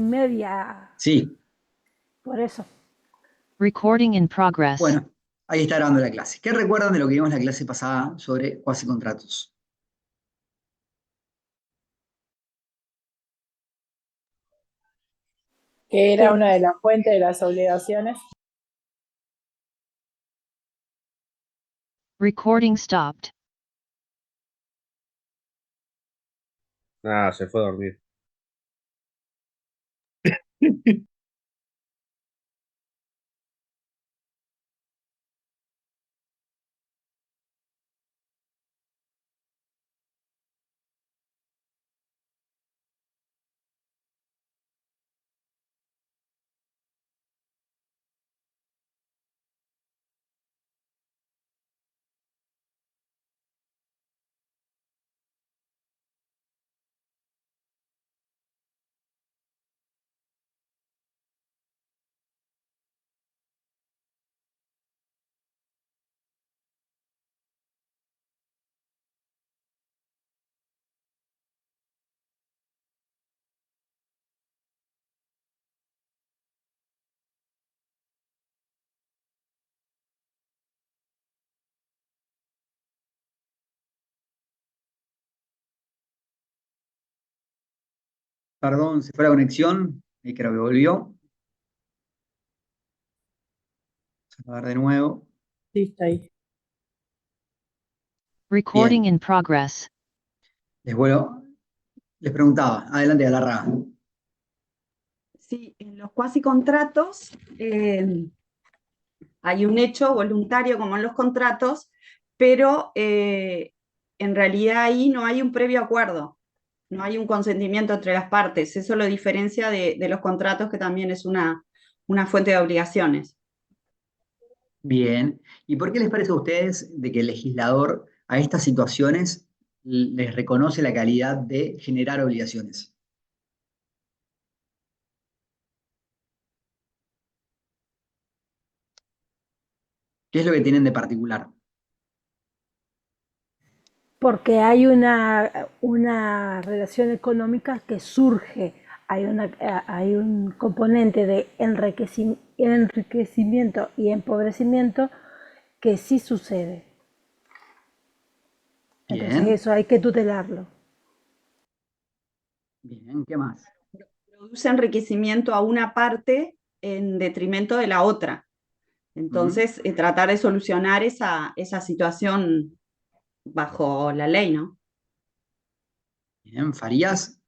media, Sí, por eso. Recording in progress. bueno, ahí está grabando la clase. ¿Qué recuerdan de lo que vimos en la clase pasada sobre cuasicontratos? Que era Que una de las fuentes de las obligaciones. Recording stopped. Ah, se fue a dormir. Perdón, se fue la conexión y creo que volvió. Vamos a ver de nuevo. Sí, está ahí. Recording Bien, in progress. les preguntaba, adelante Galarraga. Sí, en los cuasicontratos hay un hecho voluntario como en los contratos, pero en realidad ahí no hay un previo acuerdo, no hay un consentimiento entre las partes. Eso lo diferencia de los contratos, que también es una fuente de obligaciones. Bien, ¿y por qué les parece a ustedes de que el legislador a estas situaciones les reconoce la calidad de generar obligaciones? ¿Qué es lo que tienen de particular? porque hay una relación económica que surge, hay un componente de enriquecimiento y empobrecimiento que sí sucede. Entonces Bien, eso hay que tutelarlo. bien, ¿qué más? Produce enriquecimiento a una parte en detrimento de la otra. Ujú. Entonces, tratar de solucionar esa situación bajo la ley, ¿no? Bien, Farías.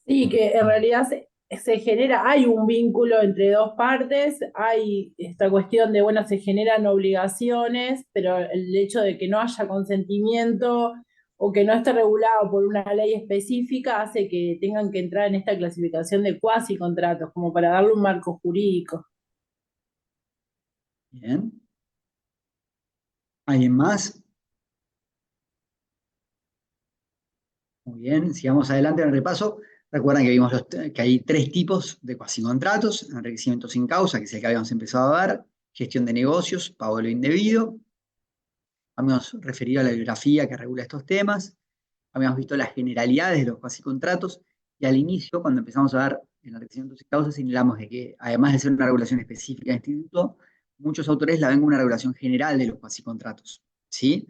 Sí, que en realidad se genera, hay un vínculo entre dos partes, hay esta cuestión de, bueno, se generan obligaciones, pero el hecho de que no haya consentimiento o que no esté regulado por una ley específica hace que tengan que entrar en esta clasificación de cuasi contratos, como para darle un marco jurídico. Bien. ¿Alguien más? Muy bien, sigamos adelante en el repaso. Recuerden que vimos que hay tres tipos de cuasicontratos: enriquecimiento sin causa, que es el que habíamos empezado a ver, gestión de negocios, pago de lo indebido. Habíamos referido a la bibliografía que regula estos temas, habíamos visto las generalidades de los cuasicontratos, y al inicio, cuando empezamos a ver el enriquecimiento sin causa, señalamos de que, además de ser una regulación específica del instituto, muchos autores la ven como una regulación general de los cuasicontratos, ¿sí?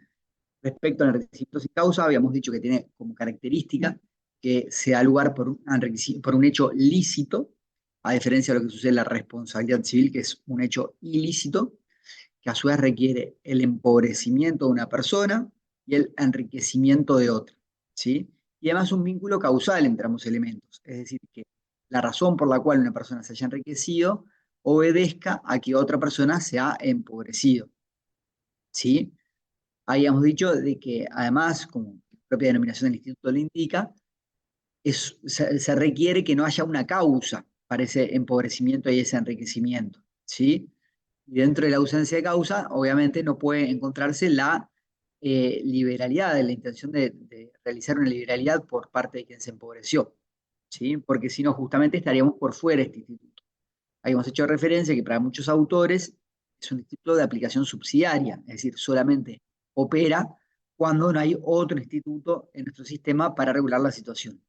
Respecto al enriquecimiento sin causa, habíamos dicho que tiene como característica que se da lugar por un hecho lícito, a diferencia de lo que sucede en la responsabilidad civil, que es un hecho ilícito, que a su vez requiere el empobrecimiento de una persona y el enriquecimiento de otra, ¿sí? Y además un vínculo causal entre ambos elementos, es decir, que la razón por la cual una persona se haya enriquecido obedezca a que otra persona se ha empobrecido, ¿sí? Habíamos dicho de que además, como la propia denominación del instituto lo indica, se requiere que no haya una causa para ese empobrecimiento y ese enriquecimiento, ¿sí? Y dentro de la ausencia de causa, obviamente no puede encontrarse la liberalidad, de la intención de realizar una liberalidad por parte de quien se empobreció, ¿sí? Porque si no, justamente estaríamos por fuera de este instituto. Habíamos hecho referencia que para muchos autores es un instituto de aplicación subsidiaria, es decir, solamente opera cuando no hay otro instituto en nuestro sistema para regular la situación.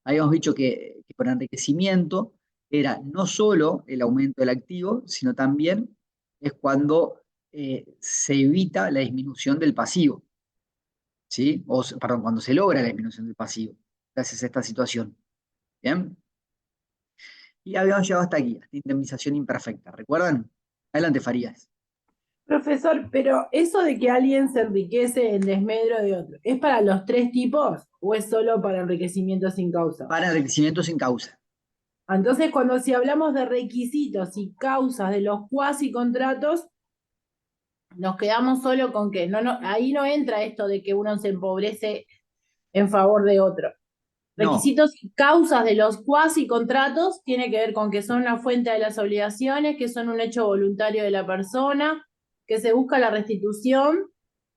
Habíamos dicho que por enriquecimiento era no solo el aumento del activo, sino también es cuando se evita la disminución del pasivo, ¿sí? Perdón, cuando se logra la disminución del pasivo, gracias a esta situación. ¿Bien? Y habíamos llegado hasta aquí, hasta indemnización imperfecta. ¿Recuerdan? Adelante, Farías. Profesor, pero eso de que alguien se enriquece en desmedro de otro, ¿es para los tres tipos o es solo para enriquecimiento sin causa? Para enriquecimiento sin causa. Entonces, si hablamos de requisitos y causas de los cuasi contratos, nos quedamos solo con que ahí no entra esto de que uno se empobrece en favor de otro. No. Requisitos y causas de los cuasi contratos tiene que ver con que son una fuente de las obligaciones, que son un hecho voluntario de la persona, que se busca la restitución.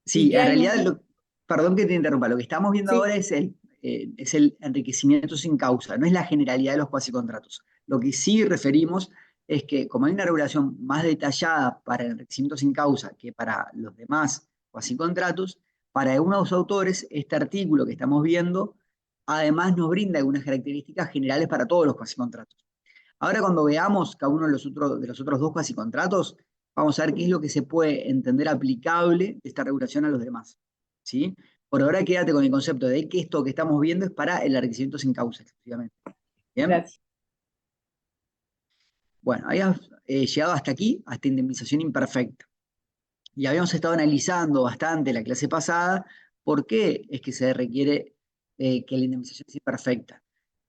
Sí, en realidad, perdón que te interrumpa, lo que estamos viendo Sí. ahora es el enriquecimiento sin causa, no es la generalidad de los cuasicontratos. Lo que sí referimos es que como hay una regulación más detallada para el enriquecimiento sin causa que para los demás cuasicontratos, para algunos autores este artículo que estamos viendo además nos brinda algunas características generales para todos los cuasicontratos. Ahora cuando veamos cada uno de los otros dos cuasicontratos, vamos a ver qué es lo que se puede entender aplicable de esta regulación a los demás, ¿sí? Por ahora quédate con el concepto de que esto que estamos viendo es para el enriquecimiento sin causa exclusivamente. ¿Bien? Gracias. Bueno, habíamos llegado hasta aquí, hasta indemnización imperfecta. Y habíamos estado analizando bastante la clase pasada por qué es que se requiere que la indemnización sea imperfecta,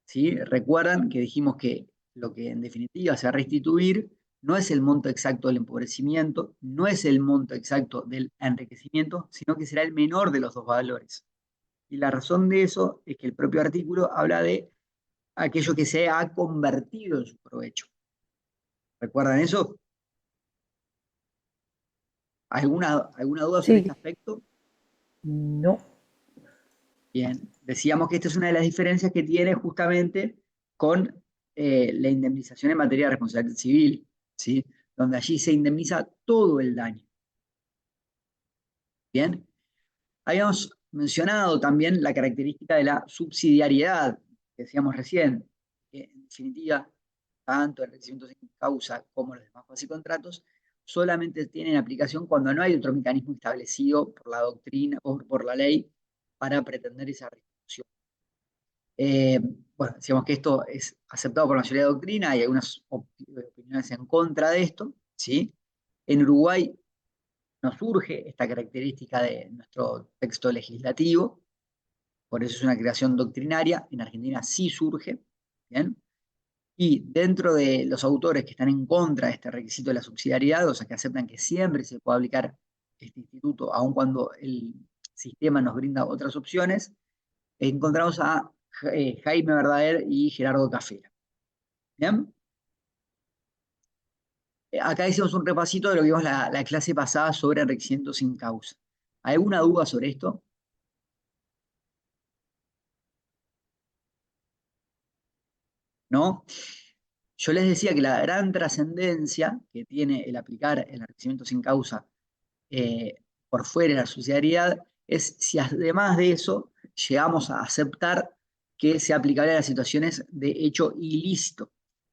¿sí? Recuerdan que dijimos que lo que en definitiva se va a restituir no es el monto exacto del empobrecimiento, no es el monto exacto del enriquecimiento, sino que será el menor de los dos valores. Y la razón de eso es que el propio artículo habla de aquello que se ha convertido en su provecho. ¿Recuerdan eso? ¿Alguna duda sobre este aspecto? No. Bien, decíamos que esta es una de las diferencias que tiene justamente con la indemnización en materia de responsabilidad civil, ¿sí? Donde allí se indemniza todo el daño. Bien, habíamos mencionado también la característica de la subsidiariedad, que decíamos recién, que en definitiva, tanto el enriquecimiento sin causa como los demás cuasicontratos solamente tienen aplicación cuando no hay otro mecanismo establecido por la doctrina o por la ley para pretender esa restitución. Bueno, decíamos que esto es aceptado por la mayoría de doctrina, hay algunas opiniones en contra de esto, ¿sí? En Uruguay nos surge esta característica de nuestro texto legislativo, por eso es una creación doctrinaria, en Argentina sí surge, ¿bien? Y dentro de los autores que están en contra de este requisito de la subsidiariedad, o sea, que aceptan que siempre se puede aplicar este instituto, aun cuando el sistema nos brinda otras opciones, encontramos a Jaime Verdader y Gerardo Cafera. ¿Bien? Acá hicimos un repasito de lo que vimos la clase pasada sobre enriquecimiento sin causa. ¿Alguna duda sobre esto? ¿No? Yo les decía que la gran trascendencia que tiene el aplicar el enriquecimiento sin causa por fuera de la subsidiariedad es si además de eso llegamos a aceptar que sea aplicable a las situaciones de hecho ilícito.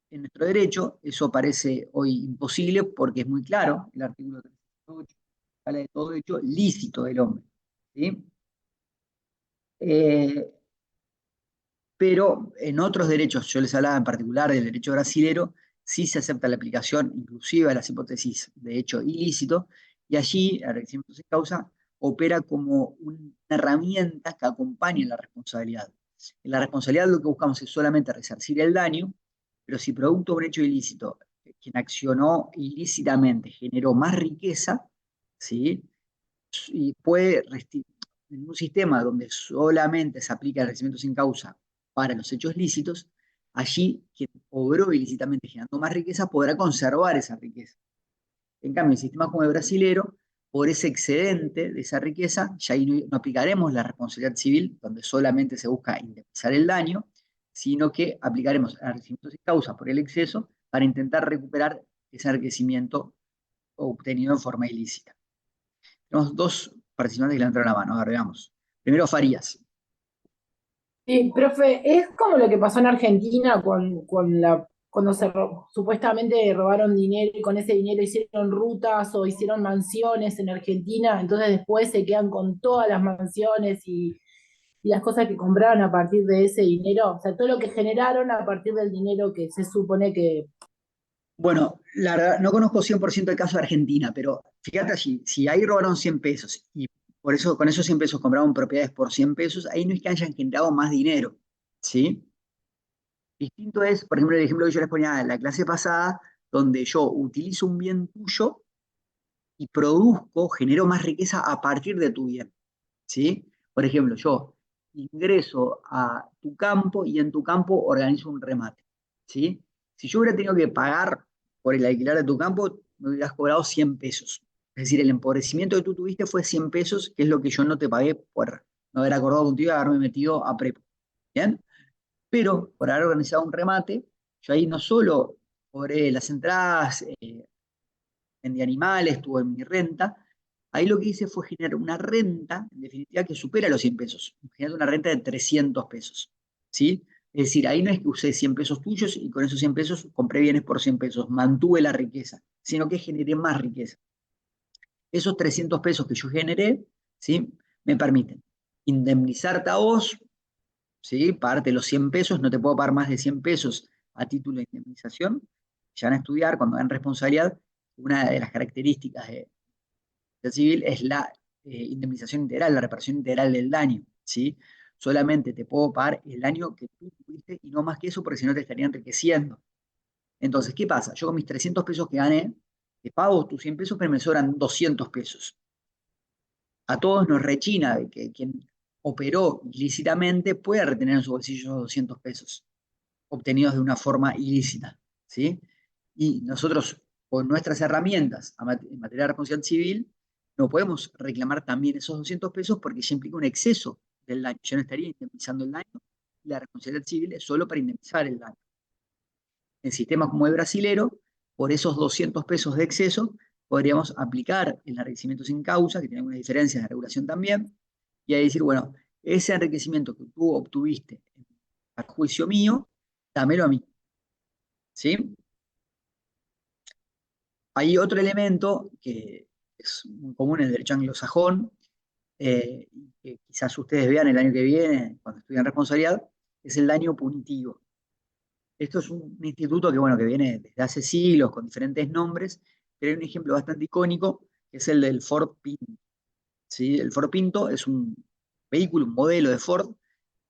En nuestro derecho eso parece hoy imposible porque es muy claro, el artículo 308 habla de todo hecho lícito del hombre, ¿sí? Pero en otros derechos, yo les hablaba en particular del derecho brasilero, sí se acepta la aplicación inclusive a las hipótesis de hecho ilícito, y allí el enriquecimiento sin causa opera como una herramienta que acompaña la responsabilidad. En la responsabilidad lo que buscamos es solamente resarcir el daño, pero si producto de un hecho ilícito, quien accionó ilícitamente generó más riqueza, ¿sí? Y puede en un sistema donde solamente se aplica el enriquecimiento sin causa para los hechos lícitos, allí quien obró ilícitamente generando más riqueza podrá conservar esa riqueza. En cambio, en sistemas como el brasilero, por ese excedente de esa riqueza, ya ahí no aplicaremos la responsabilidad civil, donde solamente se busca indemnizar el daño, sino que aplicaremos el enriquecimiento sin causa por el exceso para intentar recuperar ese enriquecimiento obtenido en forma ilícita. Tenemos dos participantes que levantaron la mano, a ver, veamos. Primero Farías. Sí, profe, es como lo que pasó en Argentina cuando supuestamente robaron dinero y con ese dinero hicieron rutas o hicieron mansiones en Argentina, entonces después se quedan con todas las mansiones y las cosas que compraron a partir de ese dinero, o sea, todo lo que generaron a partir del dinero que se supone que... Bueno, la verdad, no conozco 100% el caso de Argentina, pero fíjate allí, si ahí robaron 100 pesos y por eso con esos 100 pesos compraron propiedades por 100 pesos, ahí no es que hayan generado más dinero, ¿sí? Distinto es, por ejemplo, el ejemplo que yo les ponía en la clase pasada, donde yo utilizo un bien tuyo y produzco, genero más riqueza a partir de tu bien, ¿sí? Por ejemplo, yo ingreso a tu campo y en tu campo organizo un remate, ¿sí? Si yo hubiera tenido que pagar por el alquiler de tu campo, me hubieras cobrado 100 pesos. Es decir, el empobrecimiento que tú tuviste fue 100 pesos, que es lo que yo no te pagué por no haber acordado contigo y haberme metido a prepo. ¿Bien? Pero por haber organizado un remate, yo ahí no solo cobré las entradas, vendí animales, tuve mi renta, ahí lo que hice fue generar una renta, en definitiva, que supera los 100 pesos. Generé una renta de 300 pesos. ¿Sí? Es decir, ahí no es que usé 100 pesos tuyos y con esos 100 pesos compré bienes por 100 pesos, mantuve la riqueza, sino que generé más riqueza. Esos 300 pesos que yo generé, ¿sí? Me permiten indemnizarte a vos, ¿sí? Pagarte los 100 pesos, no te puedo pagar más de 100 pesos a título de indemnización. Ya van a estudiar, cuando dan responsabilidad, una de las características del civil es la indemnización integral, la reparación integral del daño, ¿sí? Solamente te puedo pagar el daño que tú tuviste y no más que eso, porque si no te estaría enriqueciendo. Entonces, ¿qué pasa? Yo con mis 300 pesos que gané, te pago tus 100 pesos, pero me sobran 200 pesos. A todos nos rechina de que quien operó ilícitamente pueda retener en su bolsillo 200 pesos obtenidos de una forma ilícita, ¿sí? Y nosotros, con nuestras herramientas en materia de responsabilidad civil, no podemos reclamar también esos 200 pesos porque ya implica un exceso del daño. Yo no estaría indemnizando el daño, y la responsabilidad civil es solo para indemnizar el daño. En sistemas como el brasilero, por esos 200 pesos de exceso, podríamos aplicar el enriquecimiento sin causa, que tiene algunas diferencias de regulación también, y ahí decir, bueno, ese enriquecimiento que tú obtuviste a juicio mío, dámelo a mí, ¿sí? Hay otro elemento que es muy común en el derecho anglosajón, que quizás ustedes vean el año que viene, cuando estudian responsabilidad, es el daño punitivo. Esto es un instituto que, bueno, que viene desde hace siglos con diferentes nombres, pero hay un ejemplo bastante icónico, que es el del Ford Pinto, ¿sí? El Ford Pinto es un vehículo, un modelo de Ford,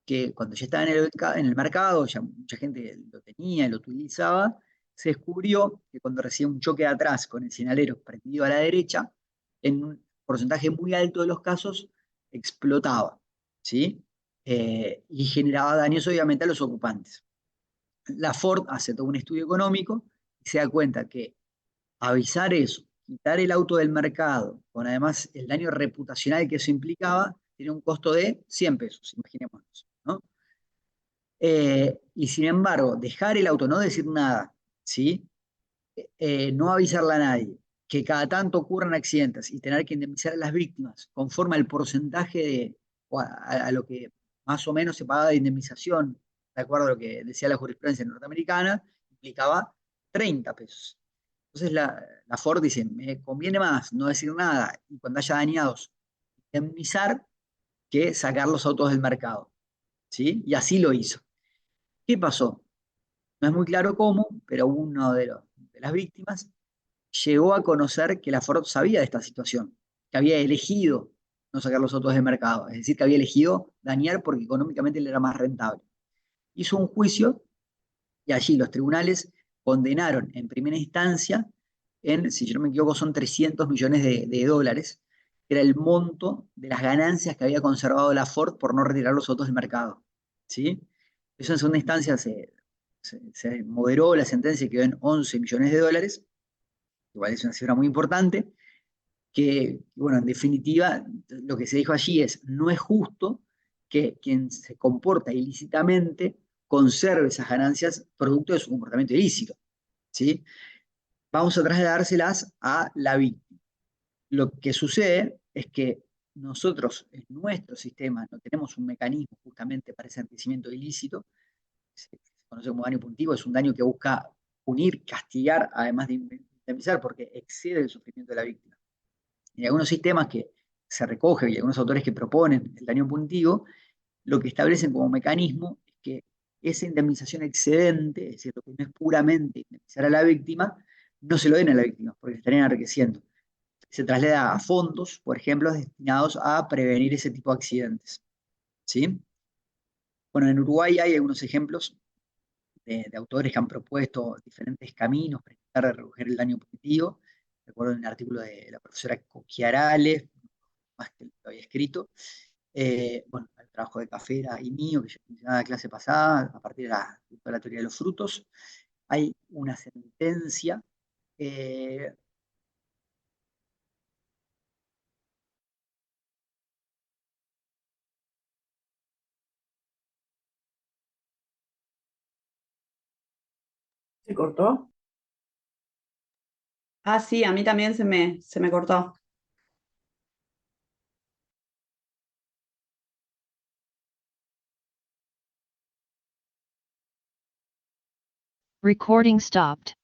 que cuando ya estaba en el mercado, ya mucha gente lo tenía, lo utilizaba, se descubrió que cuando recibía un choque de atrás con el señalero prendido a la derecha, en un porcentaje muy alto de los casos explotaba, ¿sí? Y generaba daños obviamente a los ocupantes. La Ford hace todo un estudio económico y se da cuenta que avisar eso, quitar el auto del mercado, con además el daño reputacional que eso implicaba, tiene un costo de 100 pesos, imaginémonos, ¿no? Y sin embargo, dejar el auto, no decir nada, ¿sí? No avisarle a nadie, que cada tanto ocurran accidentes y tener que indemnizar a las víctimas conforme al porcentaje o a lo que más o menos se pagaba de indemnización, de acuerdo a lo que decía la jurisprudencia norteamericana, implicaba 30 pesos. Entonces la Ford dice, me conviene más no decir nada y cuando haya dañados, indemnizar que sacar los autos del mercado, ¿sí? Y así lo hizo. ¿Qué pasó? No es muy claro cómo, pero uno de las víctimas llegó a conocer que la Ford sabía de esta situación, que había elegido no sacar los autos del mercado, es decir, que había elegido dañar porque económicamente le era más rentable. Hizo un juicio y allí los tribunales condenaron en primera instancia si yo no me equivoco, son 300 millones de dólares, que era el monto de las ganancias que había conservado la Ford por no retirar los autos del mercado, ¿sí? Eso en segunda instancia se moderó la sentencia y quedó en 11 millones de dólares, igual es una cifra muy importante, que, bueno, en definitiva, lo que se dijo allí es, no es justo que quien se comporta ilícitamente conserve esas ganancias producto de su comportamiento ilícito, ¿sí? Vamos a trasladárselas a la víctima. Lo que sucede es que nosotros en nuestro sistema no tenemos un mecanismo justamente para ese enriquecimiento ilícito, se conoce como daño punitivo, es un daño que busca punir, castigar, además de indemnizar, porque excede el sufrimiento de la víctima. En algunos sistemas que se recoge y algunos autores que proponen el daño punitivo, lo que establecen como mecanismo es que esa indemnización excedente, es decir, lo que no es puramente indemnizar a la víctima, no se lo den a la víctima, porque estarían enriqueciendo. Se traslada a fondos, por ejemplo, destinados a prevenir ese tipo de accidentes. ¿Sí? Bueno, en Uruguay hay algunos ejemplos de autores que han propuesto diferentes caminos para intentar reducir el daño punitivo. Recuerdo un artículo de la profesora Cocchiarale, más que lo había escrito. Bueno, el trabajo de Cafera y mío, que yo mencionaba en la clase pasada, a partir de la teoría de los frutos. Hay una sentencia ¿Se cortó? Ah, sí, a mí también se me cortó. Recording stopped.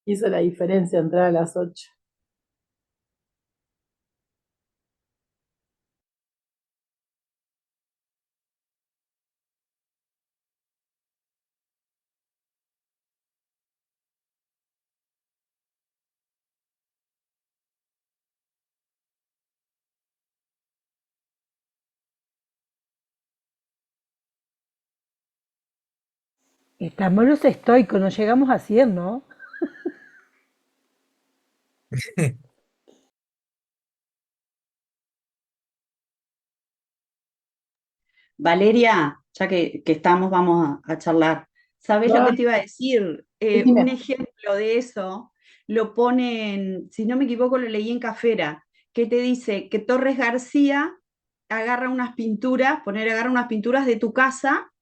Hizo la diferencia entrar a las 8. Estamos los estoicos, no llegamos a 100, ¿no? Valeria, ya que estamos, vamos a charlar. ¿Sabés lo que te iba a decir? Un Decime. ejemplo de eso lo ponen, si no me equivoco, lo leí en Cafera, que te dice que Torres García agarra unas pinturas, agarra unas pinturas de tu casa,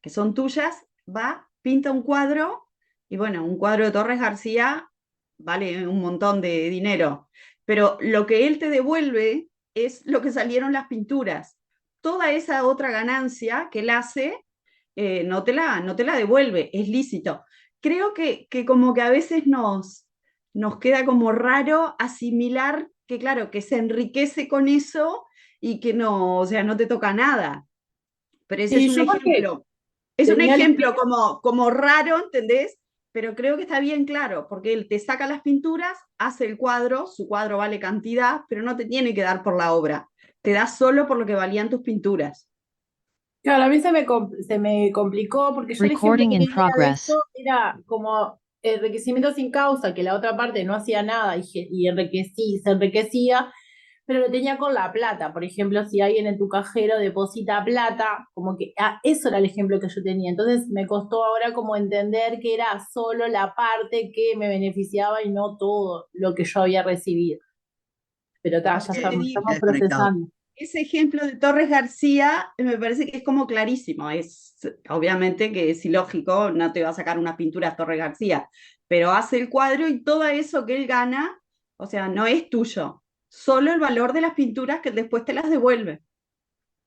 que son tuyas, va, pinta un cuadro, y bueno, un cuadro de Torres García vale un montón de dinero, pero lo que él te devuelve es lo que salieron las pinturas. Toda esa otra ganancia que él hace, no te la devuelve, es lícito. Creo que como que a veces nos queda como raro asimilar que, claro, que se enriquece con eso y que no, o sea, no te toca nada. Pero ese es Y un yo porque ejemplo. Es un tenía ejemplo como raro, ¿entendés? Pero creo que está bien claro, porque él te saca las pinturas, hace el cuadro, su cuadro vale cantidad, pero no te tiene que dar por la obra. Te da solo por lo que valían tus pinturas. Claro, a mí se me complicó porque yo el ejemplo Recording que in tenía de progress. esto era como enriquecimiento sin causa, que la otra parte no hacía nada y se enriquecía, pero lo tenía con la plata. Por ejemplo, si alguien en tu cajero deposita plata, como que eso era el ejemplo que yo tenía. Entonces me costó ahora como entender que era solo la parte que me beneficiaba y no todo lo que yo había recibido. Pero Por ya eso te se digo, ha estamos desconectado. procesando. ese ejemplo de Torres García me parece que es como clarísimo. Es, obviamente que es ilógico, no te va a sacar unas pinturas Torres García, pero hace el cuadro y todo eso que él gana, o sea, no es tuyo, solo el valor de las pinturas que después te las devuelve.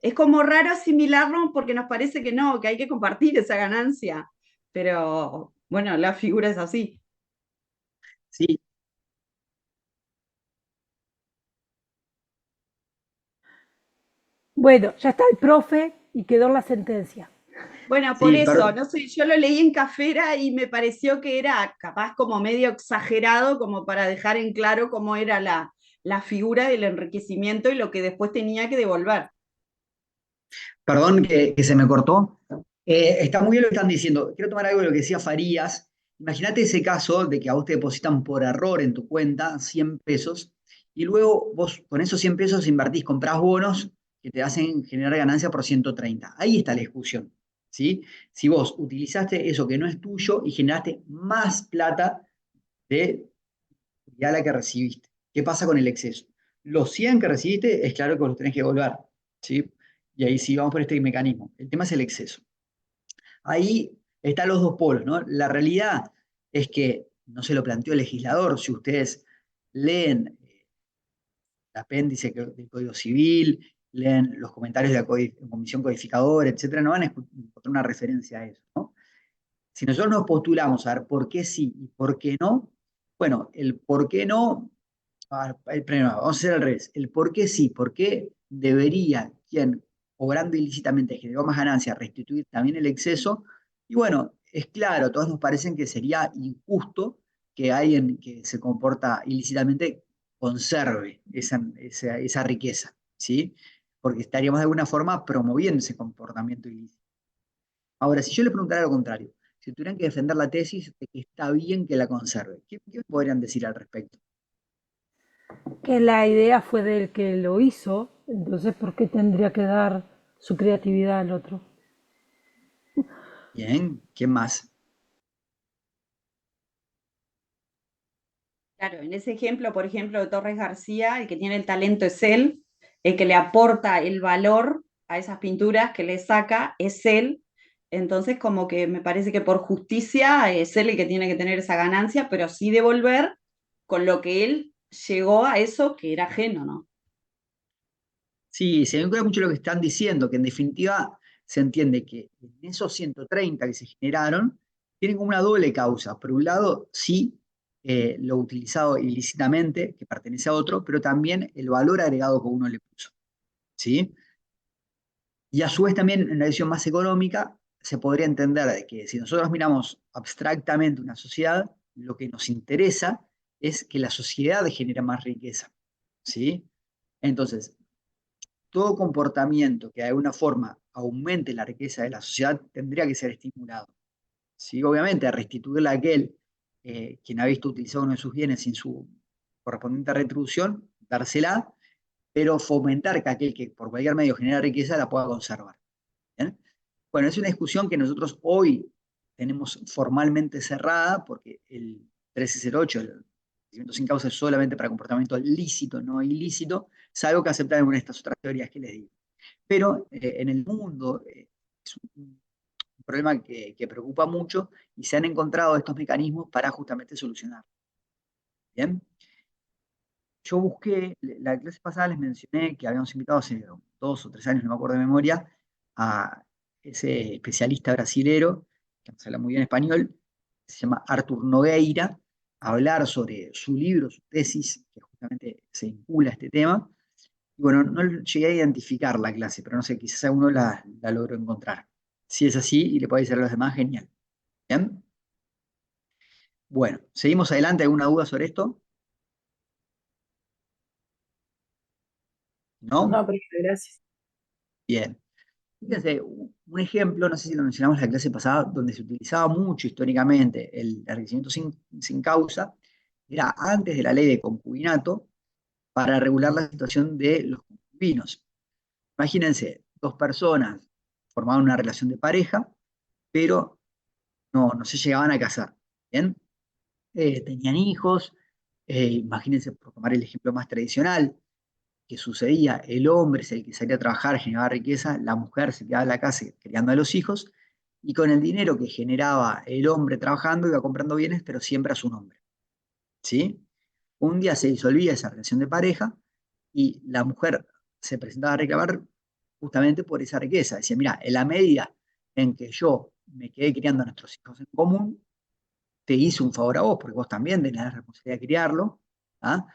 Es como raro asimilarlo porque nos parece que no, que hay que compartir esa ganancia, pero bueno, la figura es así. Sí, Bueno, ya está el profe y quedó la sentencia. Bueno, por sí, eso, no sé, yo lo leí en Cafera y me pareció que era capaz como medio exagerado, como para dejar en claro cómo era la figura del enriquecimiento y lo que después tenía que devolver. perdón que se me cortó. Está muy bien lo que están diciendo. Quiero tomar algo de lo que decía Farías. Imagínate ese caso de que a vos te depositan por error en tu cuenta 100 pesos y luego vos con esos 100 pesos invertís, comprás bonos que te hacen generar ganancia por 130. Ahí está la discusión. ¿sí? Si vos utilizaste eso que no es tuyo y generaste más plata de la que recibiste. ¿Qué pasa con el exceso? Los 100 que recibiste es claro que vos los tenés que devolver, ¿sí? Y ahí sí vamos por este mecanismo. El tema es el exceso. Ahí están los dos polos, ¿no? La realidad es que no se lo planteó el legislador. Si ustedes leen el apéndice del Código Civil, leen los comentarios de la Comisión Codificadora, etcétera, no van a encontrar una referencia a eso, ¿no? Si nosotros nos postulamos a ver por qué sí y por qué no, bueno, el por qué no, vamos a hacer al revés, el por qué sí, por qué debería quien obrando ilícitamente generó más ganancias restituir también el exceso, y bueno, es claro, a todos nos parecen que sería injusto que alguien que se comporta ilícitamente conserve esa riqueza, ¿sí? Porque estaríamos de alguna forma promoviendo ese comportamiento ilícito. Ahora, si yo le preguntara lo contrario, si tuvieran que defender la tesis de que está bien que la conserve, ¿qué podrían decir al respecto? Que la idea fue del que lo hizo, entonces ¿por qué tendría que dar su creatividad al otro? Bien, ¿quién más? Claro, en ese ejemplo, por ejemplo, de Torres García, el que tiene el talento es él, el que le aporta el valor a esas pinturas que le saca es él. Entonces, como que me parece que por justicia es él el que tiene que tener esa ganancia, pero sí devolver con lo que él llegó a eso que era ajeno, ¿no? Sí, se me ocurre mucho lo que están diciendo, que en definitiva se entiende que en esos 130 que se generaron, tienen como una doble causa. Por un lado, sí, lo utilizado ilícitamente, que pertenece a otro, pero también el valor agregado que uno le puso, ¿sí? Y a su vez también en la visión más económica se podría entender de que si nosotros miramos abstractamente una sociedad, lo que nos interesa es que la sociedad genere más riqueza, ¿sí? Entonces, todo comportamiento que de alguna forma aumente la riqueza de la sociedad tendría que ser estimulado, ¿sí? Obviamente, restituirle a aquel quien ha visto utilizado uno de sus bienes sin su correspondiente retribución, dársela, pero fomentar que aquel que por cualquier medio genera riqueza la pueda conservar. ¿Bien? Bueno, es una discusión que nosotros hoy tenemos formalmente cerrada porque el 1308, el procedimiento sin causa, es solamente para comportamiento lícito, no ilícito, salvo que aceptar alguna de estas otras teorías que les digo. Pero en el mundo es un problema que preocupa mucho y se han encontrado estos mecanismos para justamente solucionar. ¿Bien? Yo busqué, la clase pasada les mencioné que habíamos invitado hace 2 o 3 años, no me acuerdo de memoria, a ese especialista brasilero, que nos habla muy bien español, se llama Arthur Nogueira, a hablar sobre su libro, su tesis, que justamente se vincula a este tema. Y bueno, no llegué a identificar la clase, pero no sé, quizás alguno la logró encontrar. Si es así y le puede decir a los demás, genial. ¿Bien? Bueno, seguimos adelante. ¿Alguna duda sobre esto? ¿No? No, perfecto, gracias. Bien. Fíjense, un ejemplo, no sé si lo mencionamos en la clase pasada, donde se utilizaba mucho históricamente el enriquecimiento sin causa, era antes de la ley de concubinato, para regular la situación de los concubinos. Imagínense, dos personas formaban una relación de pareja, pero no se llegaban a casar. ¿Bien? Tenían hijos, imagínense, por tomar el ejemplo más tradicional, que sucedía, el hombre es el que salía a trabajar, generaba riqueza, la mujer se quedaba en la casa criando a los hijos, y con el dinero que generaba el hombre trabajando iba comprando bienes, pero siempre a su nombre. ¿Sí? Un día se disolvía esa relación de pareja y la mujer se presentaba a reclamar justamente por esa riqueza. Decía, mira, en la medida en que yo me quedé criando a nuestros hijos en común, te hice un favor a vos, porque vos también tenés la responsabilidad de criarlo. ¿Ah?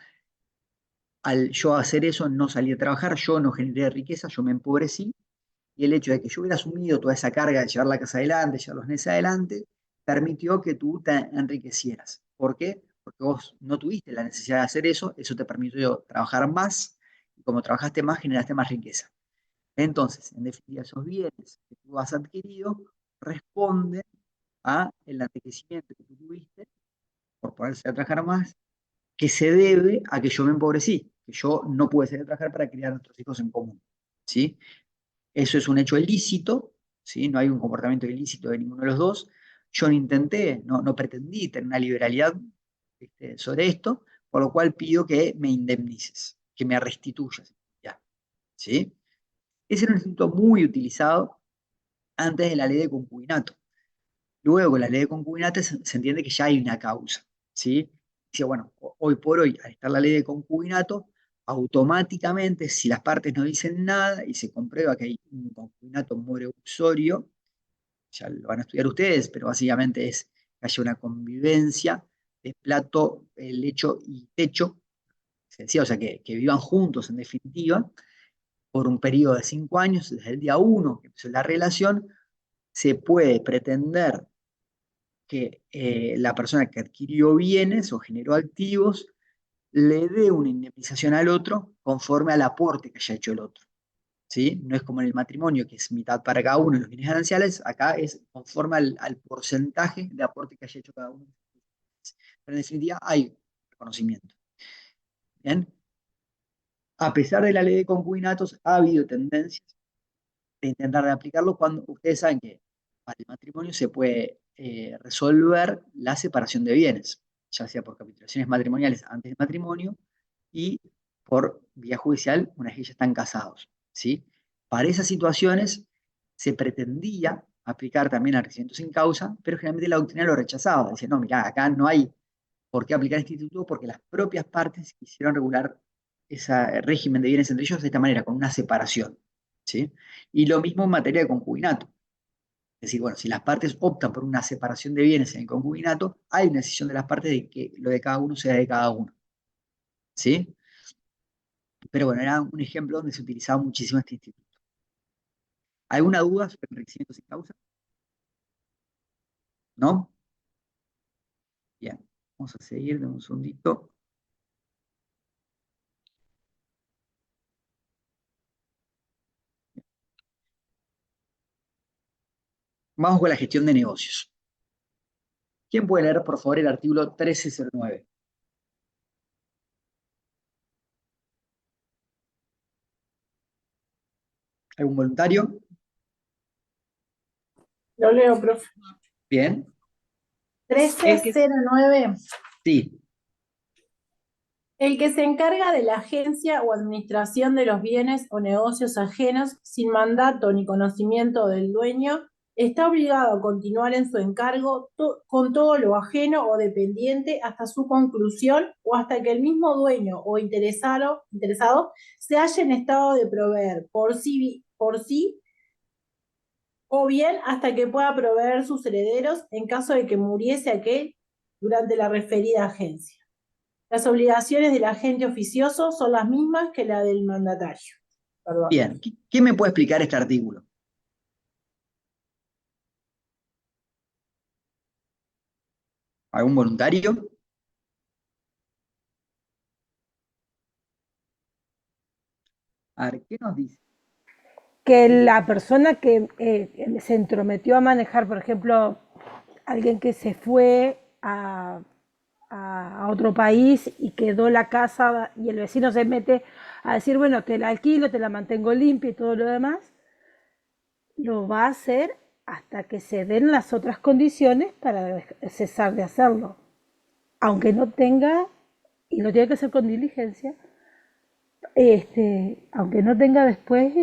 Al yo hacer eso, no salí a trabajar, yo no generé riqueza, yo me empobrecí, y el hecho de que yo hubiera asumido toda esa carga de llevar la casa adelante, llevar los meses adelante, permitió que tú te enriquecieras. ¿Por qué? Porque vos no tuviste la necesidad de hacer eso te permitió trabajar más, y como trabajaste más, generaste más riqueza. Entonces, en definitiva, esos bienes que tú has adquirido responden a el enriquecimiento que tú tuviste por ponerse a trabajar más, que se debe a que yo me empobrecí, que yo no pude salir a trabajar para criar a nuestros hijos en común. ¿Sí? Eso es un hecho ilícito, ¿sí? No hay un comportamiento ilícito de ninguno de los dos. Yo no intenté, no pretendí tener una liberalidad sobre esto, por lo cual pido que me indemnices, que me restituyas. Ya, ¿sí? Ese era un instituto muy utilizado antes de la ley de concubinato. Luego, con la ley de concubinato se entiende que ya hay una causa, ¿sí? Dice, bueno, hoy por hoy, al estar la ley de concubinato, automáticamente, si las partes no dicen nada y se comprueba que hay un concubinato more uxorio, ya lo van a estudiar ustedes, pero básicamente es que haya una convivencia de plato, lecho y techo, se decía, o sea, que vivan juntos en definitiva, por un periodo de 5 años, desde el día 1 que empezó la relación, se puede pretender que la persona que adquirió bienes o generó activos le dé una indemnización al otro conforme al aporte que haya hecho el otro. ¿Sí? No es como en el matrimonio, que es mitad para cada uno de los bienes gananciales, acá es conforme al porcentaje de aporte que haya hecho cada uno. Pero en definitiva hay reconocimiento. ¿Bien? A pesar de la ley de concubinatos, ha habido tendencias de intentar de aplicarlo cuando ustedes saben que para el matrimonio se puede resolver la separación de bienes, ya sea por capitulaciones matrimoniales antes del matrimonio y por vía judicial una vez que ya están casados, ¿sí? Para esas situaciones se pretendía aplicar también al regimiento sin causa, pero generalmente la doctrina lo rechazaba. Decía, no, mirá, acá no hay por qué aplicar este instituto porque las propias partes quisieron regular ese régimen de bienes entre ellos de esta manera, con una separación, ¿sí? Y lo mismo en materia de concubinato. Es decir, bueno, si las partes optan por una separación de bienes en el concubinato, hay una decisión de las partes de que lo de cada uno sea de cada uno, ¿sí? Pero bueno, era un ejemplo donde se utilizaba muchísimo este instituto. ¿Alguna duda sobre el enriquecimiento sin causa? ¿No? Bien, vamos a seguir, dame un segundito. Vamos con la gestión de negocios. ¿Quién puede leer, por favor, el artículo 1309? ¿Algún voluntario? Lo leo, profe. Bien. 1309. Sí. El que se encarga de la agencia o administración de los bienes o negocios ajenos sin mandato ni conocimiento del dueño está obligado a continuar en su encargo con todo lo ajeno o dependiente hasta su conclusión o hasta que el mismo dueño o interesado se halla en estado de proveer por sí o bien hasta que pueda proveer sus herederos en caso de que muriese aquel durante la referida agencia. Las obligaciones del agente oficioso son las mismas que la del mandatario. Perdón. Bien. ¿Quién me puede explicar este artículo? ¿Algún voluntario? A ver, ¿qué nos dice? Que la persona que se entrometió a manejar, por ejemplo, alguien que se fue a otro país y quedó la casa y el vecino se mete a decir, bueno, te la alquilo, te la mantengo limpia y todo lo demás, lo va a hacer hasta que se den las otras condiciones para cesar de hacerlo. Aunque no tenga, y lo tiene que hacer con diligencia, aunque no tenga después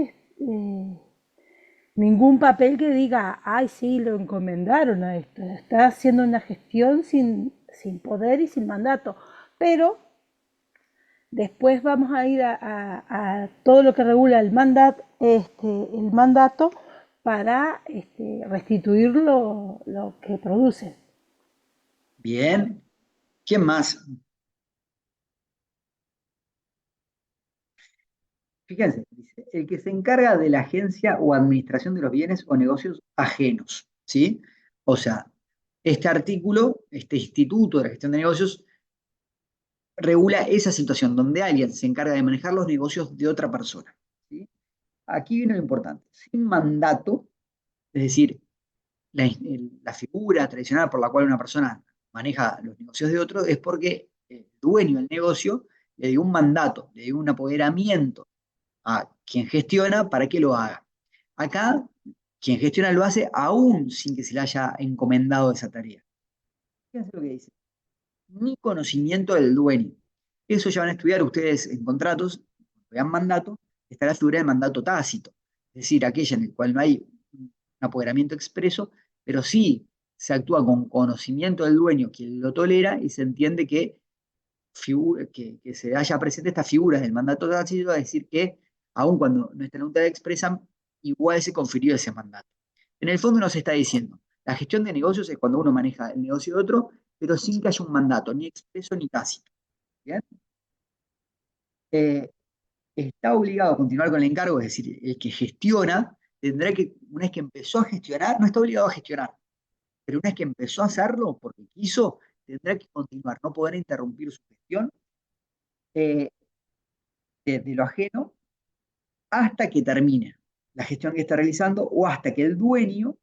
ningún papel que diga, ay, sí, lo encomendaron a esto. Está haciendo una gestión sin poder y sin mandato. Pero después vamos a ir a todo lo que regula el mandato para restituir lo que produce. Bien. ¿Quién más? Fíjense, dice, el que se encarga de la agencia o administración de los bienes o negocios ajenos, ¿sí? O sea, este artículo, este instituto de la gestión de negocios, regula esa situación donde alguien se encarga de manejar los negocios de otra persona, ¿sí? Aquí viene lo importante, sin mandato, es decir, la figura tradicional por la cual una persona maneja los negocios de otro es porque el dueño del negocio le dio un mandato, le dio un apoderamiento a quien gestiona para que lo haga. Acá Quien gestiona lo hace aún sin que se le haya encomendado esa tarea. Fíjense lo que dice. Ni conocimiento del dueño. Eso ya van a estudiar ustedes en contratos, vean mandato, está la figura del mandato tácito, es decir, aquella en la cual no hay un apoderamiento expreso, pero sí se actúa con conocimiento del dueño, quien lo tolera, y se entiende que, que se haya presente estas figuras del mandato tácito, a decir que, aun cuando no está en la expresa, igual se confirió ese mandato. En el fondo nos está diciendo, la gestión de negocios es cuando uno maneja el negocio de otro, pero sin que haya un mandato, ni expreso ni tácito. ¿Bien? Está obligado a continuar con el encargo, es decir, el que gestiona tendrá que, una vez que empezó a gestionar, no está obligado a gestionar, pero una vez que empezó a hacerlo porque quiso, tendrá que continuar, no podrá interrumpir su gestión eh, de lo ajeno hasta que termine la gestión que está realizando o hasta que el dueño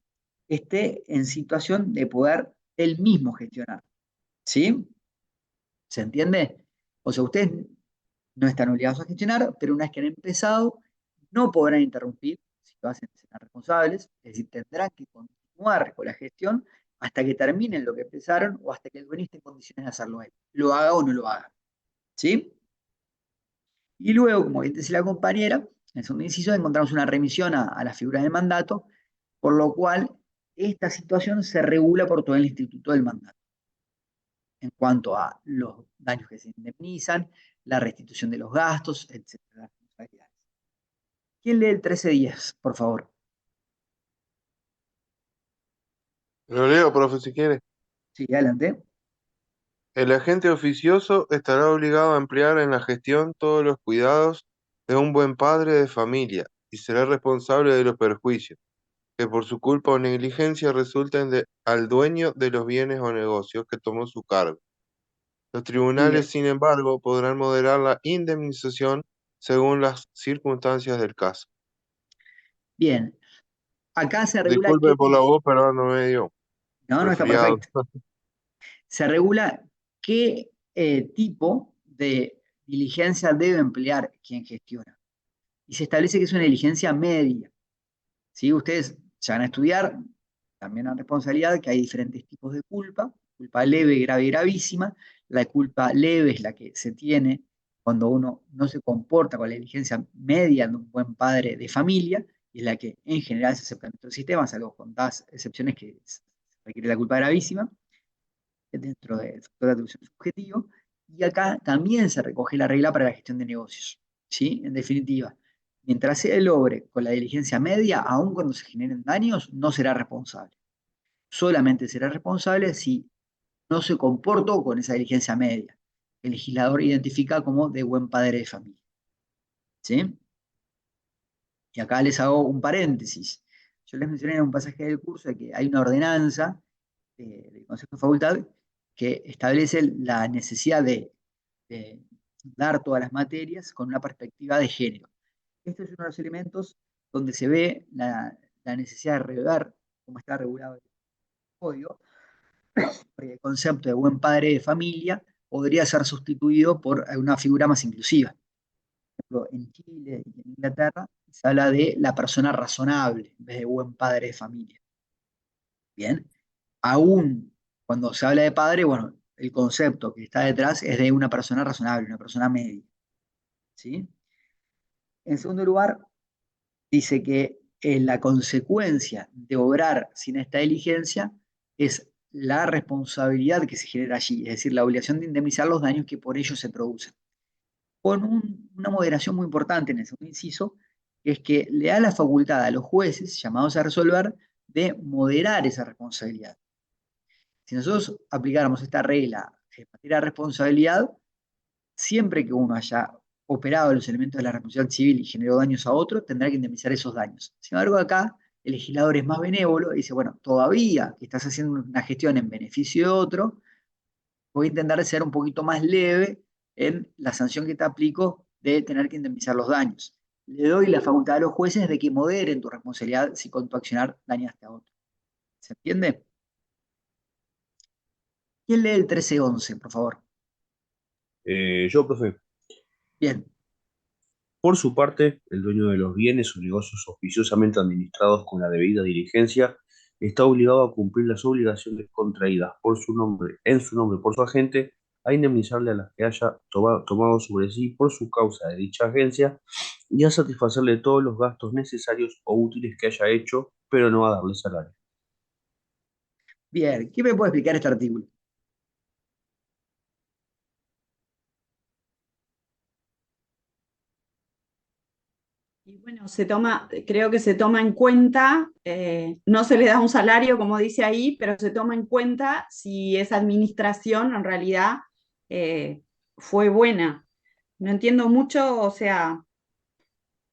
esté en situación de poder él mismo gestionar. ¿Sí? ¿Se entiende? O sea, ustedes no están obligados a gestionar, pero una vez que han empezado, no podrán interrumpir, si lo hacen, serán responsables, es decir, tendrán que continuar con la gestión hasta que terminen lo que empezaron o hasta que el dueño esté en condiciones de hacerlo él, lo haga o no lo haga. ¿Sí? Y luego, como bien decía la compañera, en el segundo inciso encontramos una remisión a la figura del mandato, por lo cual esta situación se regula por todo el instituto del mandato en cuanto a los daños que se indemnizan, la restitución de los gastos, etcétera. ¿Quién lee el 1310, por favor? Lo leo, profe, si quiere. Sí, adelante. El agente oficioso estará obligado a emplear en la gestión todos los cuidados de un buen padre de familia y será responsable de los perjuicios que por su culpa o negligencia resulten al dueño de los bienes o negocios que tomó su cargo. Los Muy tribunales, bien. sin embargo, podrán moderar la indemnización según las circunstancias del caso. Bien. Acá se regula qué Disculpe por la tipo. voz, pero no me dio No, no está resfriado. perfecto. Se regula qué tipo de diligencia debe emplear quien gestiona. Y se establece que es una diligencia media. ¿Sí? Ustedes ya van a estudiar, también a responsabilidad, que hay diferentes tipos de culpa. Culpa leve, grave y gravísima. La culpa leve es la que se tiene cuando uno no se comporta con la diligencia media de un buen padre de familia, y es la que en general se acepta en nuestro sistema, salvo contadas excepciones que se requiere la culpa gravísima, dentro del factor de atribución subjetivo. Y acá también se recoge la regla para la gestión de negocios. ¿Sí? En definitiva, mientras se logre con la diligencia media, aun cuando se generen daños, no será responsable. Solamente será responsable si no se comportó con esa diligencia media. El legislador identifica como de buen padre de familia. ¿Sí? Y acá les hago un paréntesis. Yo les mencioné en un pasaje del curso de que hay una ordenanza del Consejo de Facultad que establece la necesidad de dar todas las materias con una perspectiva de género. Este es uno de los elementos donde se ve la necesidad de regular cómo está regulado el código, porque el concepto de buen padre de familia podría ser sustituido por una figura más inclusiva. Por ejemplo, en Chile y en Inglaterra se habla de la persona razonable en vez de buen padre de familia. Bien, aún cuando se habla de padre, bueno, el concepto que está detrás es de una persona razonable, una persona media. ¿Sí? En segundo lugar, dice que la consecuencia de obrar sin esta diligencia es la responsabilidad que se genera allí, es decir, la obligación de indemnizar los daños que por ello se producen. Con una moderación muy importante en el segundo inciso, que es que le da la facultad a los jueces llamados a resolver de moderar esa responsabilidad. Si nosotros aplicáramos esta regla en materia de responsabilidad, siempre que uno haya operado los elementos de la responsabilidad civil y generó daños a otro, tendrá que indemnizar esos daños. Sin embargo, acá el legislador es más benévolo y dice, bueno, todavía que estás haciendo una gestión en beneficio de otro, voy a intentar ser un poquito más leve en la sanción que te aplico de tener que indemnizar los daños. Le doy la facultad a los jueces de que moderen tu responsabilidad si con tu accionar dañaste a otro. ¿Se entiende? ¿Quién lee el 1311, por favor? Yo, profe. Bien. Por su parte, el dueño de los bienes o negocios oficiosamente administrados con la debida diligencia está obligado a cumplir las obligaciones contraídas por su nombre, en su nombre por su agente, a indemnizarle a las que haya tomado sobre sí por su causa de dicha agencia y a satisfacerle todos los gastos necesarios o útiles que haya hecho, pero no a darle salario. Bien, ¿qué me puede explicar este artículo? Y bueno, creo que se toma en cuenta, no se le da un salario, como dice ahí, pero se toma en cuenta si esa administración en realidad fue buena. No entiendo mucho, o sea,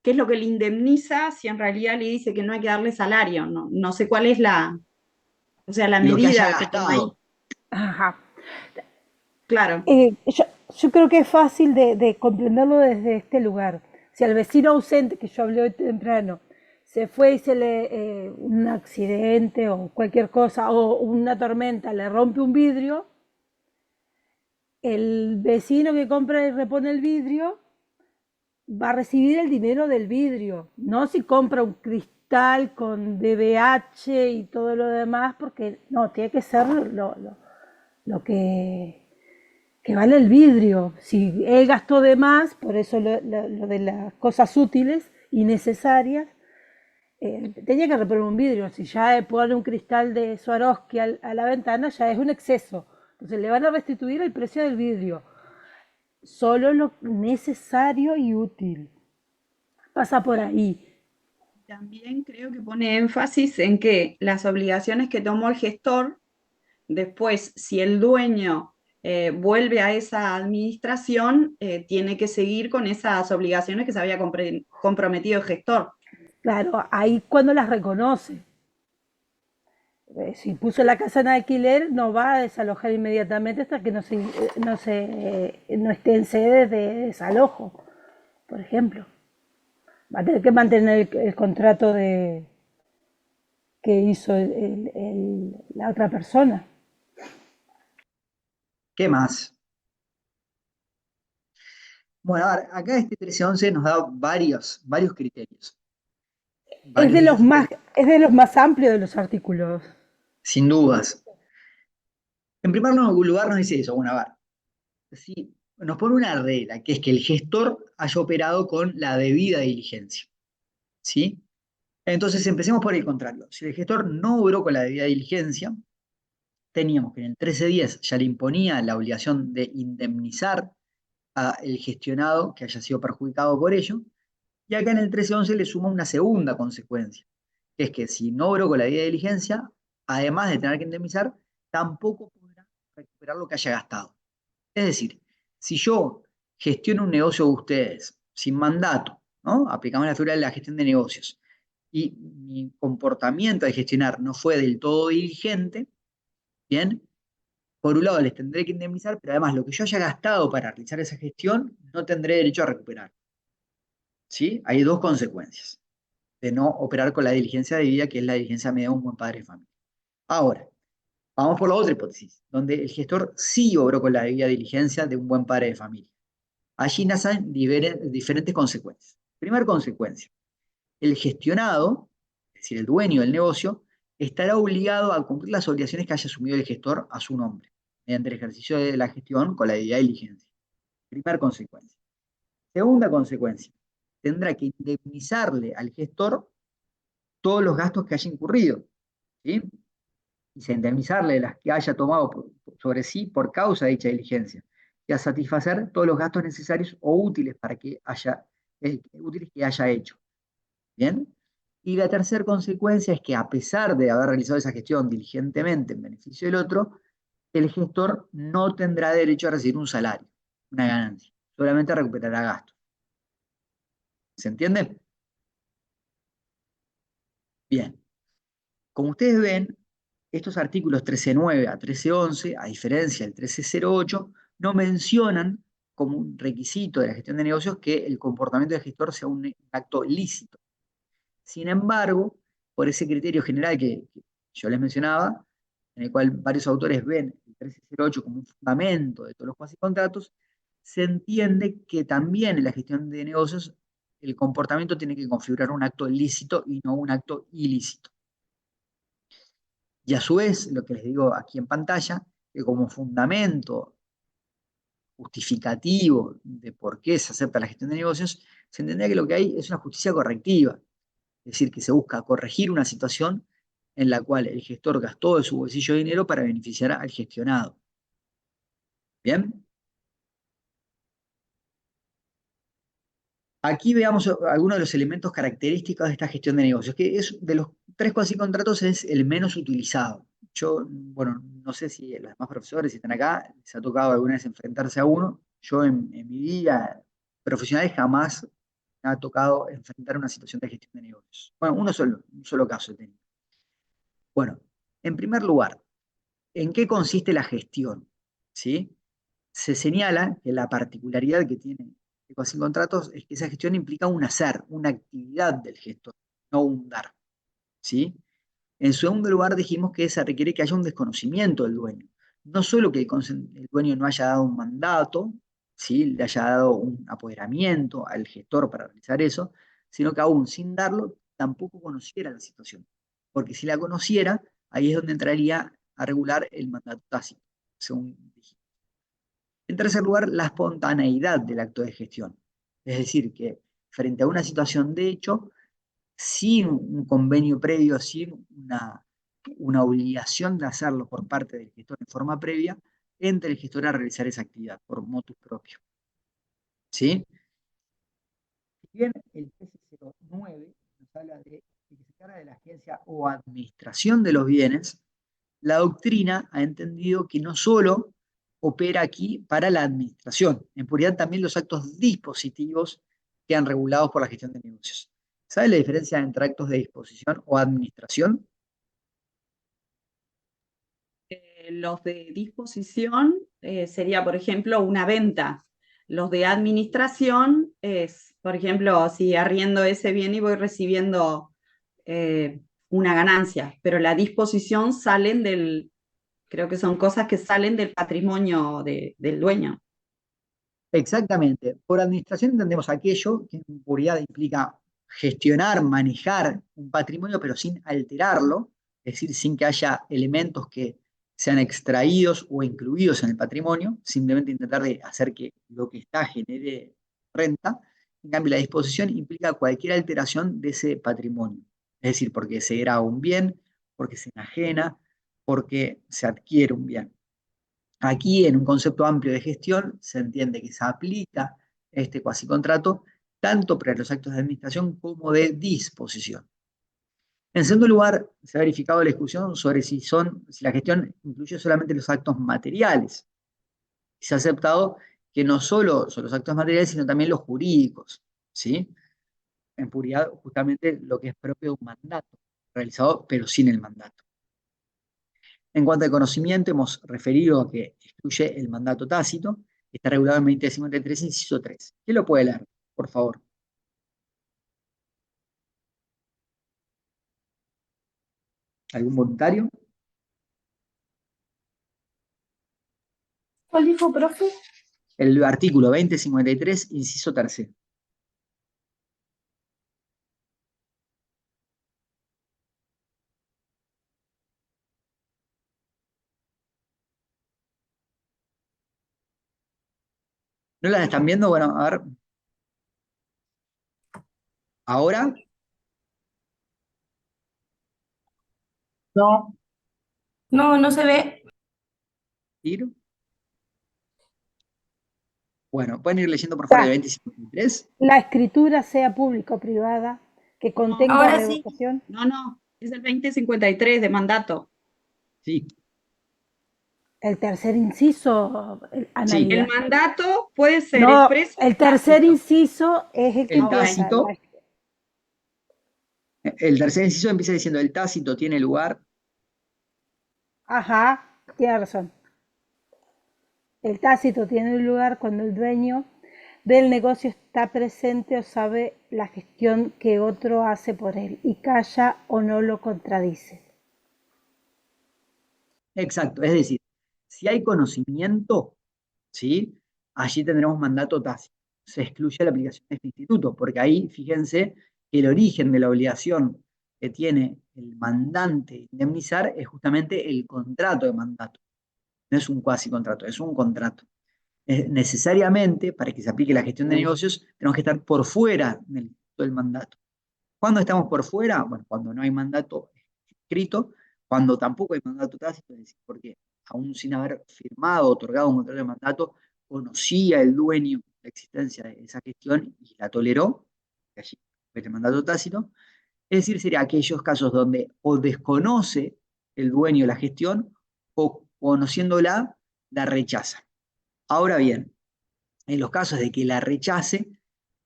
qué es lo que le indemniza si en realidad le dice que no hay que darle salario. No sé cuál es o sea, la Lo que haya medida que toma ahí. gastado. Ajá. Claro. Yo creo que es fácil de comprenderlo desde este lugar. Si al vecino ausente que yo hablé hoy temprano se fue y se le un accidente o cualquier cosa o una tormenta le rompe un vidrio, el vecino que compra y repone el vidrio va a recibir el dinero del vidrio, no si compra un cristal con DBH y todo lo demás, porque no, tiene que ser lo que vale el vidrio. Si él gastó de más, por eso lo de las cosas útiles y necesarias, tenía que reponer un vidrio. Si ya pone un cristal de Swarovski a la ventana, ya es un exceso. Entonces le van a restituir el precio del vidrio. Solo lo necesario y útil. Pasa por ahí. También creo que pone énfasis en que las obligaciones que tomó el gestor, después, si el dueño vuelve a esa administración, tiene que seguir con esas obligaciones que se había comprometido el gestor. Claro, ahí cuando las reconoce. Si puso la casa en alquiler, no va a desalojar inmediatamente hasta que no esté en sede de desalojo, por ejemplo. Va a tener que mantener el contrato que hizo la otra persona. ¿Qué más? Bueno, a ver, acá este 1311 nos da varios criterios. Es Varios de de los ellos, más, es de los más amplios de los artículos. sin dudas. En primer lugar nos dice eso, bueno, a ver, si nos pone una regla, que es que el gestor haya operado con la debida diligencia, ¿sí? Entonces empecemos por el contrario. Si el gestor no obró con la debida diligencia, teníamos que en el 1310 ya le imponía la obligación de indemnizar al gestionado que haya sido perjudicado por ello, y acá en el 1311 le suma una segunda consecuencia, que es que si no obró con la debida diligencia, además de tener que indemnizar, tampoco podrá recuperar lo que haya gastado. Es decir, si yo gestiono un negocio de ustedes sin mandato, ¿no? Aplicamos la figura de la gestión de negocios, y mi comportamiento de gestionar no fue del todo diligente, bien, por un lado les tendré que indemnizar, pero además lo que yo haya gastado para realizar esa gestión no tendré derecho a recuperar. ¿Sí? Hay dos consecuencias de no operar con la diligencia debida, que es la diligencia medida de un buen padre de familia. Ahora, vamos por la otra hipótesis, donde el gestor sí obró con la debida diligencia de un buen padre de familia. Allí nacen diferentes consecuencias. Primera consecuencia, el gestionado, es decir, el dueño del negocio, estará obligado a cumplir las obligaciones que haya asumido el gestor a su nombre, mediante el ejercicio de la gestión con la debida diligencia. Primera consecuencia. Segunda consecuencia, tendrá que indemnizarle al gestor todos los gastos que haya incurrido, ¿sí? Y se indemnizarle de las que haya tomado sobre sí por causa de dicha diligencia, y a satisfacer todos los gastos necesarios o útiles útiles que haya hecho. ¿Bien? Y la tercera consecuencia es que a pesar de haber realizado esa gestión diligentemente en beneficio del otro, el gestor no tendrá derecho a recibir un salario, una ganancia, solamente recuperará gastos. ¿Se entiende? Bien. Como ustedes ven, estos artículos 13.9 a 13.11, a diferencia del 13.08, no mencionan como un requisito de la gestión de negocios que el comportamiento del gestor sea un acto lícito. Sin embargo, por ese criterio general que yo les mencionaba, en el cual varios autores ven el 13.08 como un fundamento de todos los cuasi contratos, se entiende que también en la gestión de negocios el comportamiento tiene que configurar un acto lícito y no un acto ilícito. Y a su vez, lo que les digo aquí en pantalla, que como fundamento justificativo de por qué se acepta la gestión de negocios, se entendía que lo que hay es una justicia correctiva, es decir, que se busca corregir una situación en la cual el gestor gastó de su bolsillo dinero para beneficiar al gestionado. ¿Bien? Aquí veamos algunos de los elementos característicos de esta gestión de negocios, que es de los 3 cuasicontratos es el menos utilizado. Yo, bueno, no sé si los demás profesores, si están acá, les ha tocado alguna vez enfrentarse a uno. Yo en mi vida profesional jamás me ha tocado enfrentar una situación de gestión de negocios. Bueno, un solo caso he tenido. Bueno, en primer lugar, ¿en qué consiste la gestión? ¿Sí? Se señala que la particularidad que tiene Ecuador contratos es que esa gestión implica un hacer, una actividad del gestor, no un dar. ¿Sí? En segundo lugar, dijimos que se requiere que haya un desconocimiento del dueño. No solo que el dueño no haya dado un mandato, ¿sí? Le haya dado un apoderamiento al gestor para realizar eso, sino que aún sin darlo, tampoco conociera la situación. Porque si la conociera, ahí es donde entraría a regular el mandato tácito, según dijimos. En tercer lugar, la espontaneidad del acto de gestión. Es decir, que frente a una situación de hecho, sin un convenio previo, sin una obligación de hacerlo por parte del gestor en forma previa, entre el gestor a realizar esa actividad por motus propio. ¿Sí? Si bien el PC09 nos habla de que se encarga de la agencia o administración de los bienes, la doctrina ha entendido que no solo opera aquí para la administración, en puridad también los actos dispositivos quedan regulados por la gestión de negocios. ¿Sabe la diferencia entre actos de disposición o administración? Los de disposición sería, por ejemplo, una venta. Los de administración es, por ejemplo, si arriendo ese bien y voy recibiendo una ganancia, pero la disposición creo que son cosas que salen del patrimonio del dueño. Exactamente. Por administración entendemos aquello que en puridad implica gestionar, manejar un patrimonio, pero sin alterarlo, es decir, sin que haya elementos que sean extraídos o incluidos en el patrimonio, simplemente intentar de hacer que lo que está genere renta. En cambio, la disposición implica cualquier alteración de ese patrimonio, es decir, porque se graba un bien, porque se enajena, porque se adquiere un bien. Aquí, en un concepto amplio de gestión, se entiende que se aplica este cuasicontrato tanto para los actos de administración como de disposición. En segundo lugar, se ha verificado la discusión sobre si la gestión incluye solamente los actos materiales. Se ha aceptado que no solo son los actos materiales, sino también los jurídicos, ¿sí? En puridad, justamente lo que es propio de un mandato, realizado pero sin el mandato. En cuanto al conocimiento, hemos referido a que excluye el mandato tácito, que está regulado en 2053, inciso 3. ¿Quién lo puede leer, por favor? ¿Algún voluntario? ¿Cuál dijo, profe? El artículo 2053, inciso 3. ¿No las están viendo? Bueno, a ver. ¿Ahora? No. No, no se ve. ¿Ir? Bueno, pueden ir leyendo por favor el 2053. La escritura sea pública o privada, que contenga Ahora sí. revocación. No, es el 2053 de mandato. Sí. El tercer inciso, Sí. Analia. El mandato puede ser No, expreso. el tercer inciso es el que El empieza. tácito. El tercer inciso empieza diciendo: el tácito tiene lugar. Ajá, tiene razón. El tácito tiene lugar cuando el dueño del negocio está presente o sabe la gestión que otro hace por él y calla o no lo contradice. Exacto, es decir, si hay conocimiento, ¿sí? Allí tendremos mandato tácito. se excluye la aplicación de este instituto, porque ahí, fíjense, el origen de la obligación que tiene el mandante indemnizar es justamente el contrato de mandato. No es un cuasi contrato, es un contrato. Necesariamente, para que se aplique la gestión de negocios, tenemos que estar por fuera del mandato. ¿Cuándo estamos por fuera? Bueno, cuando no hay mandato escrito, cuando tampoco hay mandato tácito, es decir, porque aún sin haber firmado, otorgado un contrato de mandato, conocía el dueño la existencia de esa gestión y la toleró, allí el mandato tácito, es decir, sería aquellos casos donde o desconoce el dueño la gestión o conociéndola, la rechaza. Ahora bien, en los casos de que la rechace,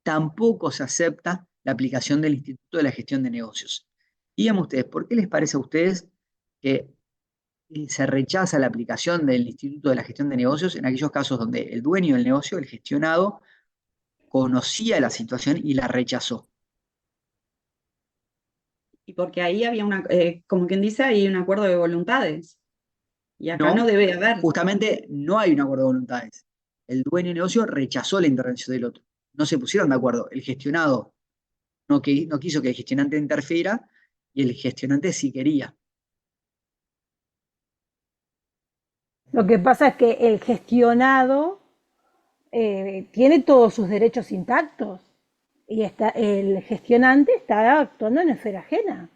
tampoco se acepta la aplicación del Instituto de la Gestión de Negocios. Díganme ustedes, ¿por qué les parece a ustedes que se rechaza la aplicación del Instituto de la Gestión de Negocios en aquellos casos donde el dueño del negocio, el gestionado, conocía la situación y la rechazó? Y porque ahí había como quien dice, hay un acuerdo de voluntades. Y acá no No, debe haber. justamente no hay un acuerdo de voluntades. El dueño del negocio rechazó la intervención del otro. No se pusieron de acuerdo. El gestionado no quiso que el gestionante interfiera y el gestionante sí quería. Lo que pasa es que el gestionado tiene todos sus derechos intactos y el gestionante está actuando en esfera ajena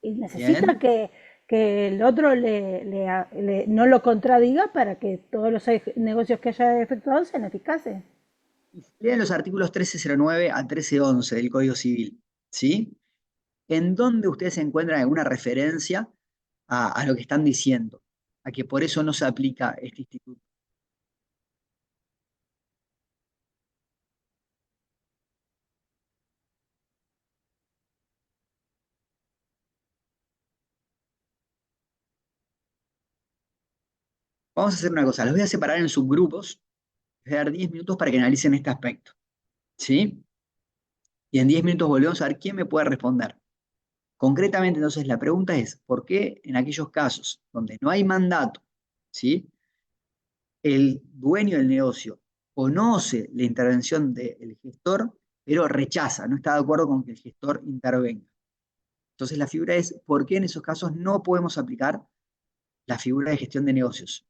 y necesita Bien. que el otro no lo contradiga para que todos los negocios que haya efectuado sean eficaces. Lean los artículos 1309 a 1311 del Código Civil, ¿sí? ¿En dónde ustedes encuentran alguna referencia a lo que están diciendo? A que por eso no se aplica este instituto. Vamos a hacer una cosa, los voy a separar en subgrupos, les voy a dar 10 minutos para que analicen este aspecto, ¿sí? Y en 10 minutos volvemos a ver quién me puede responder. Concretamente, entonces, la pregunta es, ¿por qué en aquellos casos donde no hay mandato, ¿sí? El dueño del negocio conoce la intervención del gestor, pero rechaza, no está de acuerdo con que el gestor intervenga? Entonces, la figura es, ¿por qué en esos casos no podemos aplicar la figura de gestión de negocios?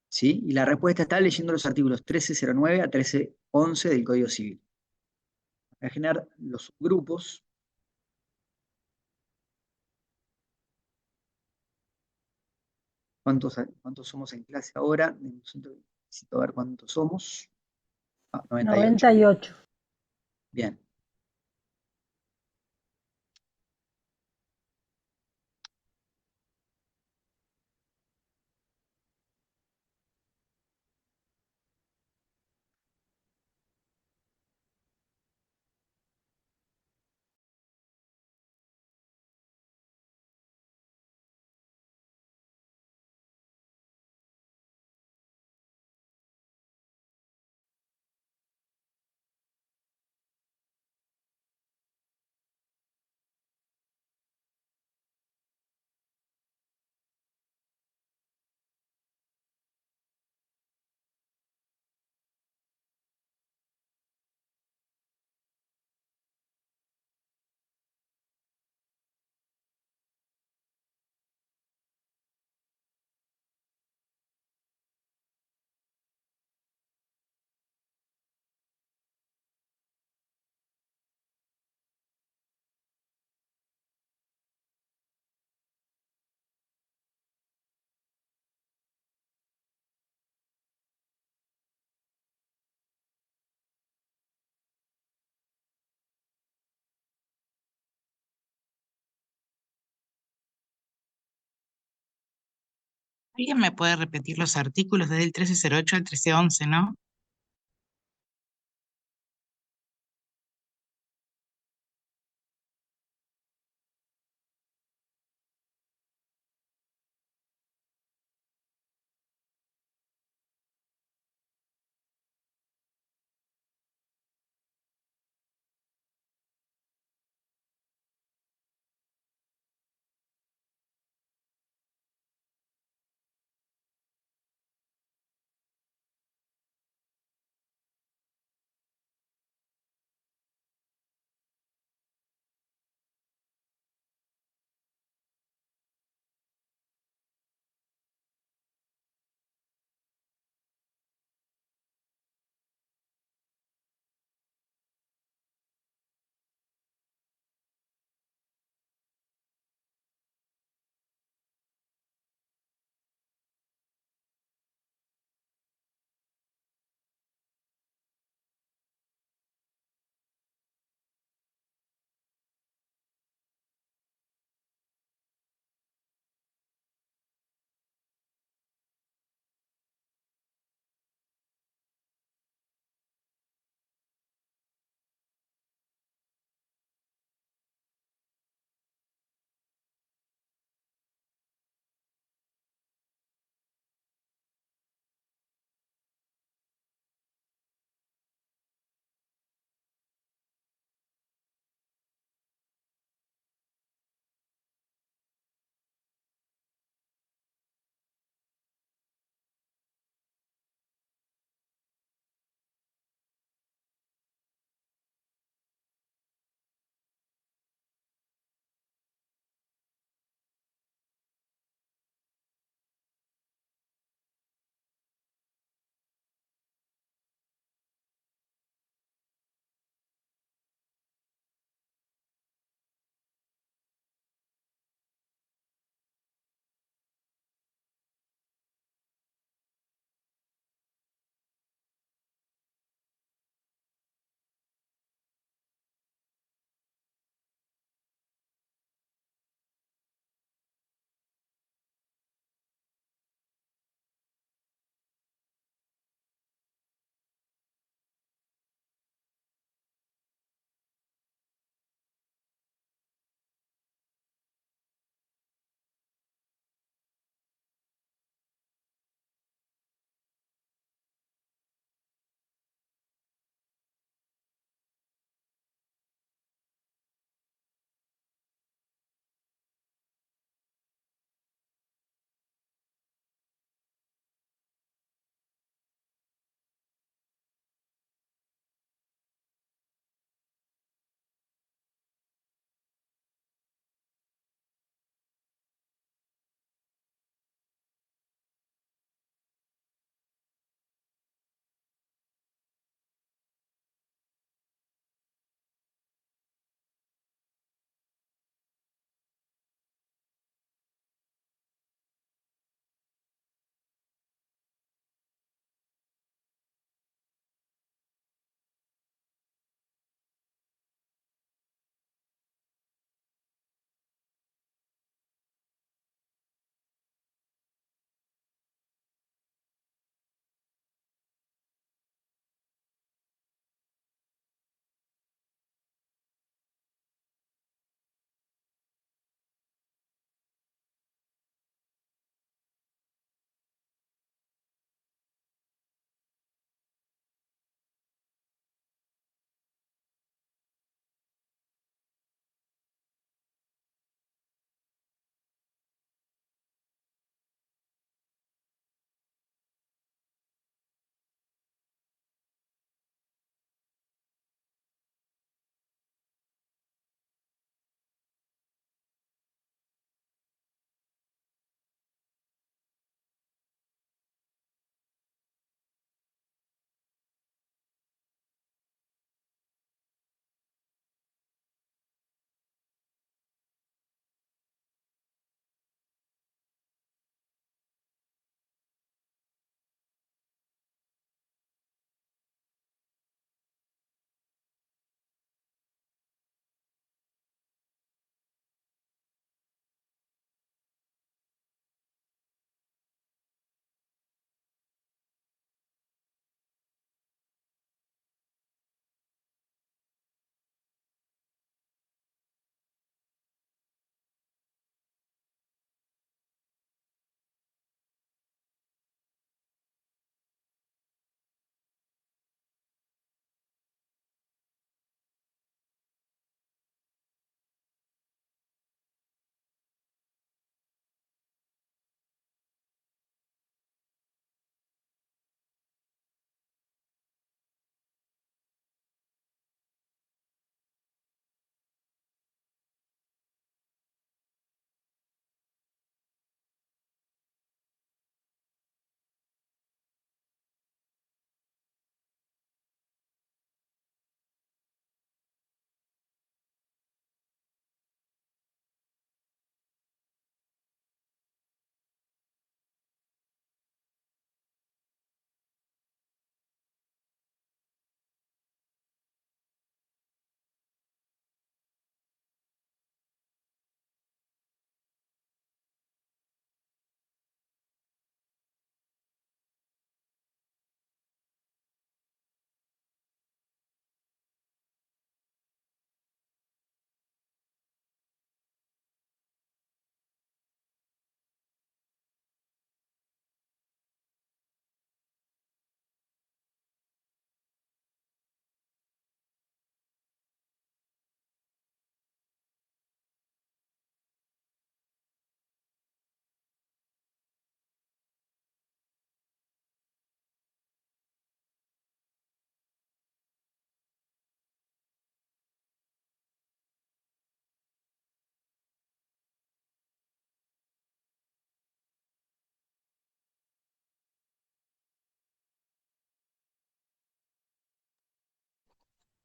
¿Sí? Y la respuesta está leyendo los artículos 1309 a 1311 del Código Civil. Voy a generar los grupos. ¿Cuántos somos en clase ahora? Necesito ver cuántos somos. 98. 98. Bien. ¿Alguien me puede repetir los artículos desde el 1308 al 1311, no?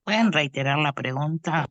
¿Pueden reiterar la pregunta?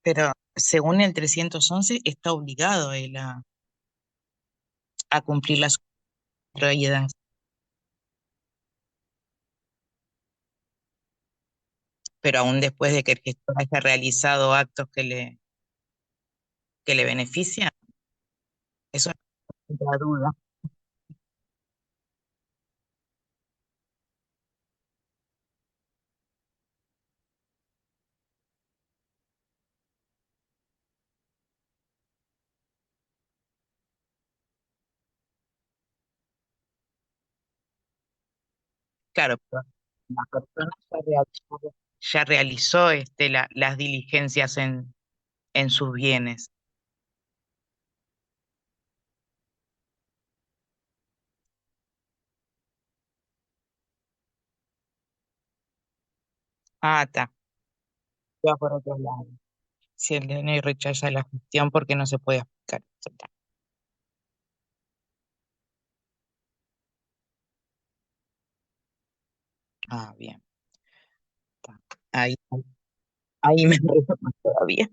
Pero según el 311 está obligado él a cumplir las prohibidas, pero aún después de que el gestor haya realizado actos que le benefician, eso es la duda. Claro, pero la persona ya realizó las diligencias en sus bienes. Ah, está, va por otro lado. Si el DNI rechaza la gestión porque no se puede aplicar. Está. Ah, bien. Está. Ahí me enredo más todavía.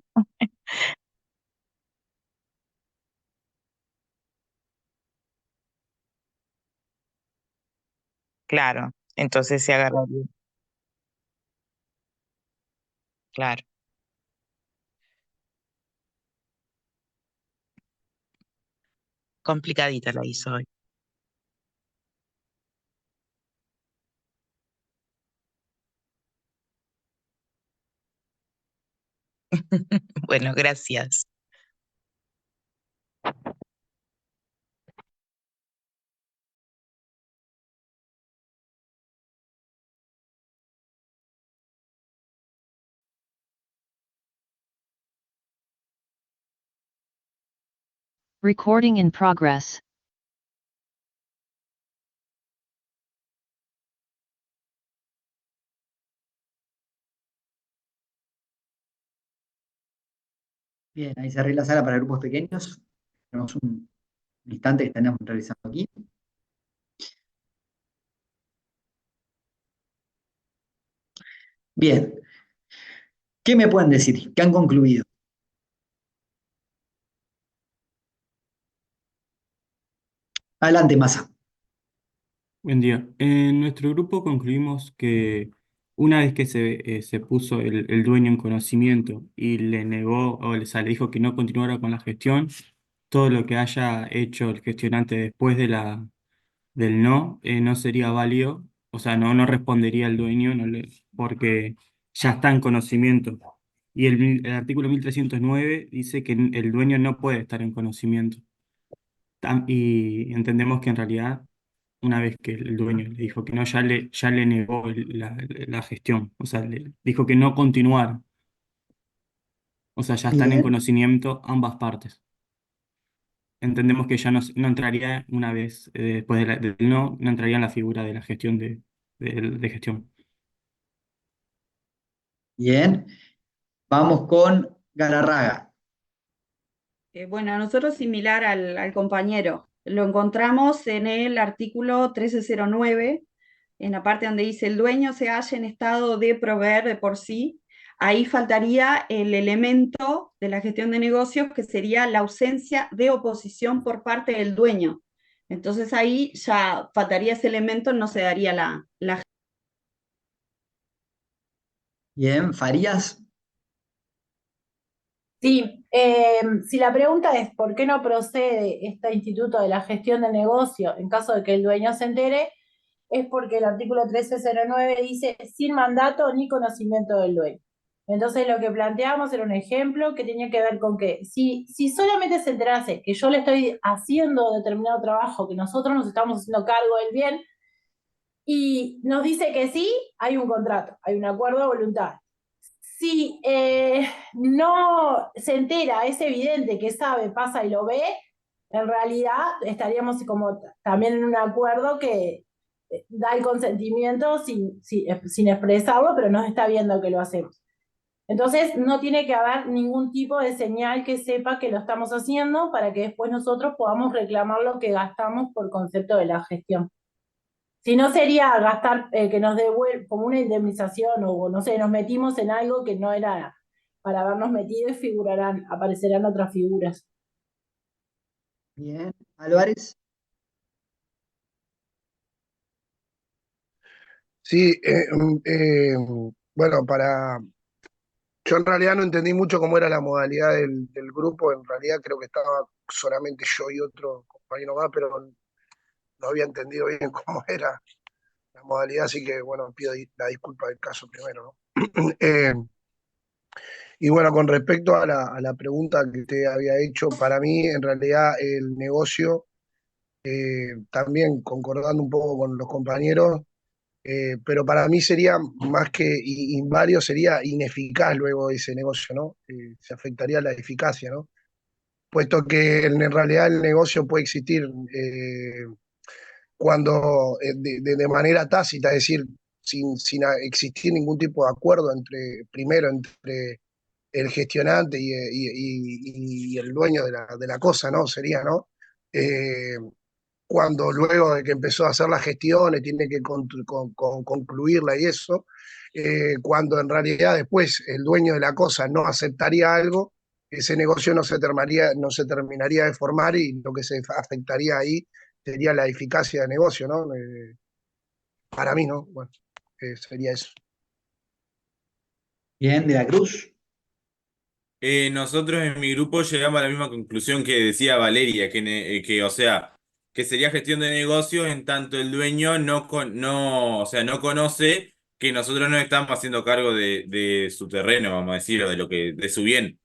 Claro, entonces se agarraría. Claro, complicadita la hizo hoy. Bueno, gracias. Recording in progress. Bien, ahí cerré la sala para grupos pequeños. Tenemos un instante que estamos realizando aquí. Bien, ¿qué me pueden decir? ¿Qué han concluido? Adelante, Massa. Buen día. En nuestro grupo concluimos que una vez que se puso el dueño en conocimiento y le negó o le dijo que no continuara con la gestión, todo lo que haya hecho el gestionante después del no, no sería válido, o sea, no respondería el dueño porque ya está en conocimiento. Y el artículo 1309 dice que el dueño no puede estar en conocimiento. Y entendemos que en realidad una vez que el dueño le dijo que no, ya le negó la gestión, o sea, le dijo que no continuara, o sea, ya están en Bien, conocimiento ambas partes. Entendemos que ya no entraría una vez después del no entraría en la figura de la gestión de gestión. bien. Vamos con Galarraga. Bueno, a nosotros similar al compañero, lo encontramos en el artículo 1309, en la parte donde dice el dueño se halla en estado de proveer de por sí. Ahí faltaría el elemento de la gestión de negocios que sería la ausencia de oposición por parte del dueño. Entonces ahí ya faltaría ese elemento, no se daría la. Bien, Farías. Sí, si la pregunta es ¿por qué no procede este instituto de la gestión del negocio en caso de que el dueño se entere? Es porque el artículo 1309 dice sin mandato ni conocimiento del dueño. Entonces lo que planteamos era un ejemplo que tenía que ver con que si solamente se enterase que yo le estoy haciendo determinado trabajo, que nosotros nos estamos haciendo cargo del bien, y nos dice que sí, hay un contrato, hay un acuerdo de voluntad. Si no se entera, es evidente que sabe, pasa y lo ve, en realidad estaríamos como también en un acuerdo que da el consentimiento sin expresarlo, pero no está viendo que lo hacemos. Entonces no tiene que haber ningún tipo de señal que sepa que lo estamos haciendo para que después nosotros podamos reclamar lo que gastamos por concepto de la gestión. Si no sería gastar, que nos devuelva como una indemnización o no sé, nos metimos en algo que no era para habernos metido y aparecerán otras figuras. Bien, Álvarez. Sí, bueno, yo en realidad no entendí mucho cómo era la modalidad del grupo, en realidad creo que estaba solamente yo y otro compañero más, pero no había entendido bien cómo era la modalidad, así que bueno, pido la disculpa del caso primero, ¿no? Y bueno, con respecto a la pregunta que usted había hecho, para mí en realidad el negocio, también concordando un poco con los compañeros, pero para mí sería más que inválido, sería ineficaz luego ese negocio, ¿no? Se afectaría la eficacia, ¿no? Puesto que en realidad el negocio puede existir cuando de manera tácita, es decir, sin existir ningún tipo de acuerdo primero entre el gestionante y el dueño de la cosa, ¿no? Sería, ¿no? Eh, Cuando luego de que empezó a hacer las gestiones, tiene que concluirla y eso, cuando en realidad después el dueño de la cosa no aceptaría algo, ese negocio no se terminaría de formar y lo que se afectaría ahí sería la eficacia del negocio, ¿no? Para mí, ¿no? Bueno, sería eso. Bien, de la Cruz. Nosotros en mi grupo llegamos a la misma conclusión que decía Valeria, que, o sea, que sería gestión de negocios en tanto el dueño no, o sea, no conoce que nosotros no estamos haciendo cargo de su terreno, vamos a decir, o de su bien.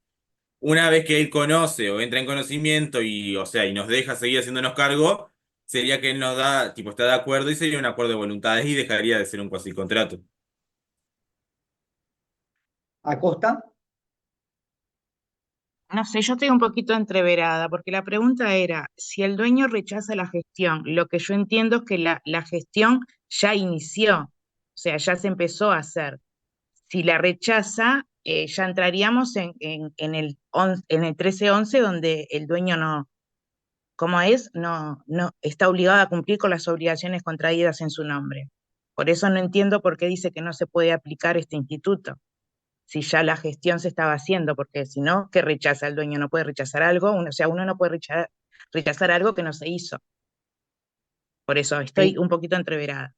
Una vez que él conoce o entra en conocimiento y, o sea, y nos deja seguir haciéndonos cargo, sería que él nos da, tipo, está de acuerdo y sería un acuerdo de voluntades y dejaría de ser un cuasicontrato. Acosta. No sé, yo estoy un poquito entreverada, porque la pregunta era, si el dueño rechaza la gestión, lo que yo entiendo es que la gestión ya inició, o sea, ya se empezó a hacer. Si la rechaza, ya entraríamos en el 1311, donde el dueño no, ¿cómo es? No está obligado a cumplir con las obligaciones contraídas en su nombre. Por eso no entiendo por qué dice que no se puede aplicar este instituto si ya la gestión se estaba haciendo, porque si no, ¿qué rechaza el dueño? No puede rechazar algo, o sea, uno no puede rechazar algo que no se hizo. Por eso estoy un poquito entreverada.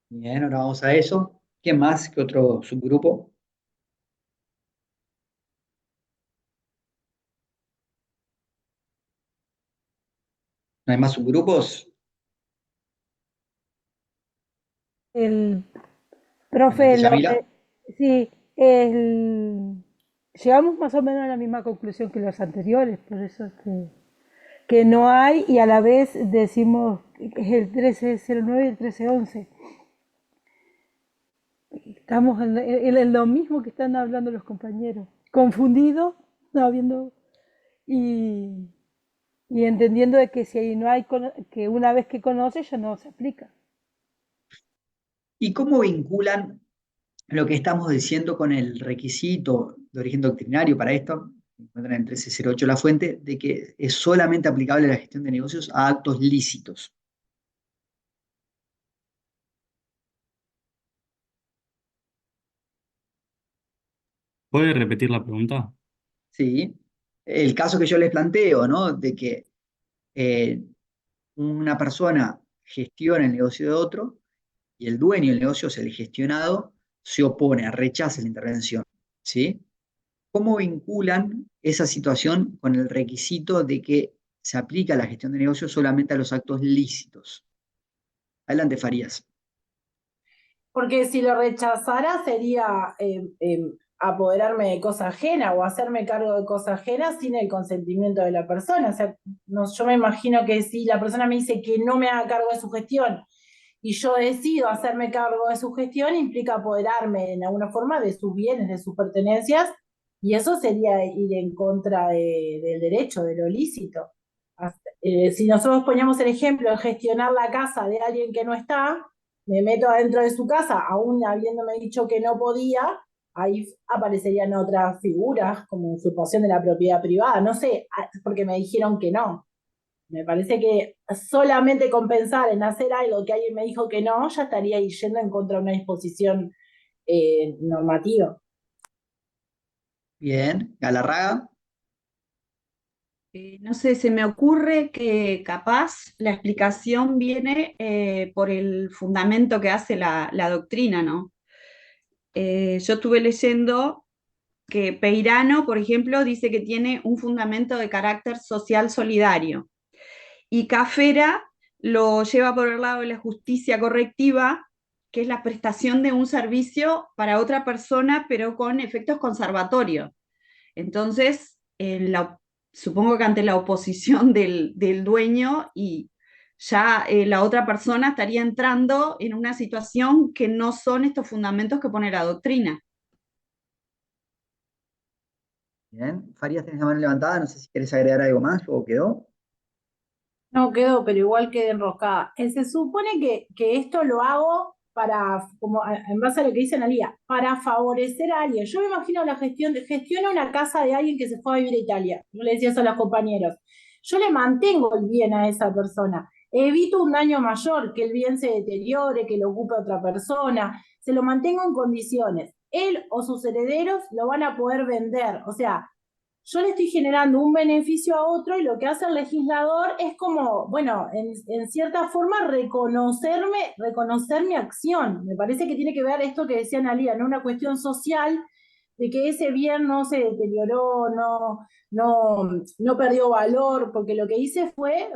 Bien, ahora vamos a eso. ¿Quién más? ¿Qué otro subgrupo? ¿No hay más subgrupos? El Adelante, profe, Yamila. sí, llegamos más o menos a la misma conclusión que los anteriores, por eso que no hay y a la vez decimos que es el 1309 y el 1311. Estamos en lo mismo que están hablando los compañeros, confundidos, no viendo y, y entendiendo de que si no hay que una vez que conoce ya no se aplica. ¿Y cómo vinculan lo que estamos diciendo con el requisito de origen doctrinario para esto? Encuentran en 1308 la fuente de que es solamente aplicable la gestión de negocios a actos lícitos. ¿Puede repetir la pregunta? ¿Sí? El caso que yo les planteo, ¿no? De que una persona gestiona el negocio de otro y el dueño del negocio, o sea, el gestionado, se opone, rechaza la intervención, ¿sí? ¿Cómo vinculan esa situación con el requisito de que se aplica la gestión de negocios solamente a los actos lícitos? Adelante, Farías. Porque si lo rechazara sería apoderarme de cosa ajena o hacerme cargo de cosa ajena sin el consentimiento de la persona. O sea, no, yo me imagino que si la persona me dice que no me haga cargo de su gestión y yo decido hacerme cargo de su gestión, implica apoderarme en alguna forma de sus bienes, de sus pertenencias, y eso sería ir en contra del derecho, de lo lícito. Si nosotros poníamos el ejemplo de gestionar la casa de alguien que no está, me meto adentro de su casa, aún habiéndome dicho que no podía, ahí aparecerían otras figuras, como usurpación de la propiedad privada, no sé, porque me dijeron que no. Me parece que solamente con pensar en hacer algo que alguien me dijo que no, ya estaría yendo en contra de una disposición normativa. Bien, Galarraga. No sé, se me ocurre que capaz la explicación viene por el fundamento que hace la doctrina, ¿no? Yo estuve leyendo que Peirano, por ejemplo, dice que tiene un fundamento de carácter social solidario y Cafera lo lleva por el lado de la justicia correctiva, que es la prestación de un servicio para otra persona, pero con efectos conservatorios. Entonces, supongo que ante la oposición del dueño y ya la otra persona estaría entrando en una situación que no son estos fundamentos que pone la doctrina. Bien, Farías, tenés la mano levantada, no sé si querés agregar algo más o quedó. No quedó, pero igual quedé enroscada. Se supone que esto lo hago para, como en base a lo que dice Analía, para favorecer a alguien. Yo me imagino la gestiona una casa de alguien que se fue a vivir a Italia. Yo le decía eso a los compañeros. Yo le mantengo el bien a esa persona. Evito un daño mayor, que el bien se deteriore, que lo ocupe otra persona. Se lo mantengo en condiciones. Él o sus herederos lo van a poder vender. O sea, yo le estoy generando un beneficio a otro y lo que hace el legislador es como, bueno, en cierta forma reconocer mi acción. Me parece que tiene que ver esto que decía Analia, ¿no? Una cuestión social de que ese bien no se deterioró, no perdió valor, porque lo que hice fue,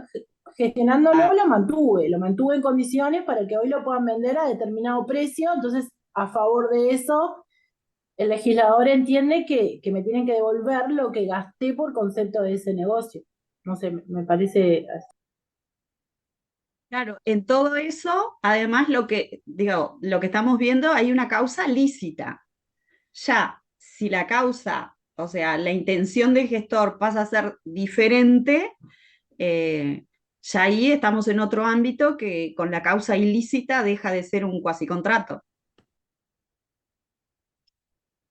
gestionándolo, Ah, lo mantuve en condiciones para que hoy lo puedan vender a determinado precio, entonces a favor de eso el legislador entiende que me tienen que devolver lo que gasté por concepto de ese negocio. No sé, me parece. claro, en todo eso, además lo que estamos viendo, hay una causa lícita. Ya, si la causa, o sea, la intención del gestor pasa a ser diferente, ya ahí estamos en otro ámbito que con la causa ilícita deja de ser un cuasicontrato.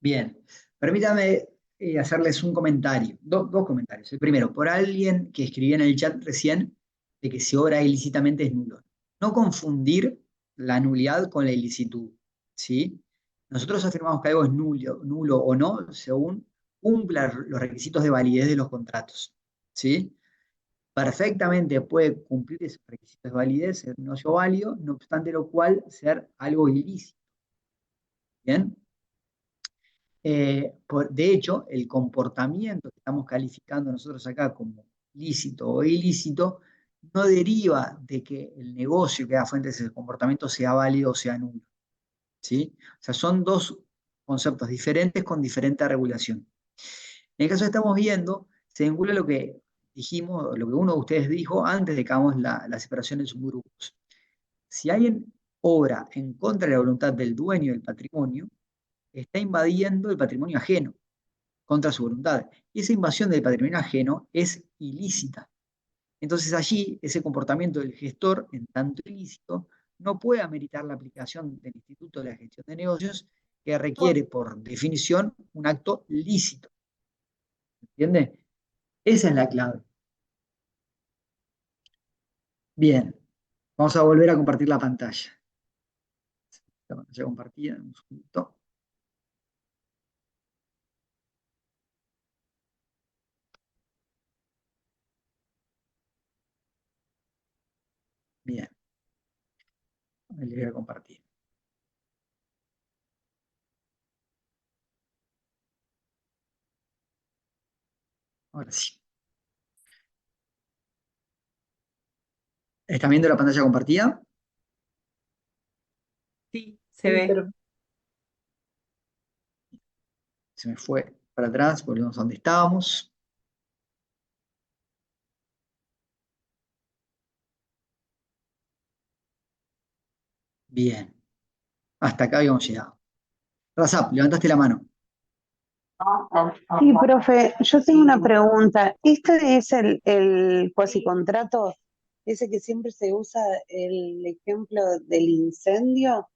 Bien, permítame hacerles un comentario, dos comentarios. El primero, por alguien que escribía en el chat recién de que si obra ilícitamente es nulo. No confundir la nulidad con la ilicitud, ¿sí? Nosotros afirmamos que algo es nulo o no según cumpla los requisitos de validez de los contratos, ¿sí? Perfectamente puede cumplir esos requisitos de validez, ser un negocio válido, no obstante lo cual ser algo ilícito, ¿bien? De hecho, el comportamiento que estamos calificando nosotros acá como lícito o ilícito no deriva de que el negocio que da fuente a ese comportamiento sea válido o sea nulo, ¿sí? O sea, son dos conceptos diferentes con diferente regulación. En el caso que estamos viendo, se vincula lo que dijimos, lo que uno de ustedes dijo antes de que hagamos la separación en subgrupos. Si alguien obra en contra de la voluntad del dueño del patrimonio, está invadiendo el patrimonio ajeno contra su voluntad. Y esa invasión del patrimonio ajeno es ilícita. Entonces allí ese comportamiento del gestor, en tanto ilícito, no puede ameritar la aplicación del Instituto de la Gestión de Negocios, que requiere por definición un acto lícito. ¿Entiende? Esa es la clave. Bien, vamos a volver a compartir la pantalla. La pantalla compartida, un segundito. el esfera compartida. Ahora sí. ¿Están viendo la pantalla compartida? Sí, se ve. pero Se me fue para atrás, volvemos a donde estábamos. Bien, hasta acá habíamos llegado. Razap, levantaste la mano. Sí, profe, yo tengo una pregunta. ¿Este es el cuasicontrato, ese que siempre se usa el ejemplo del incendio?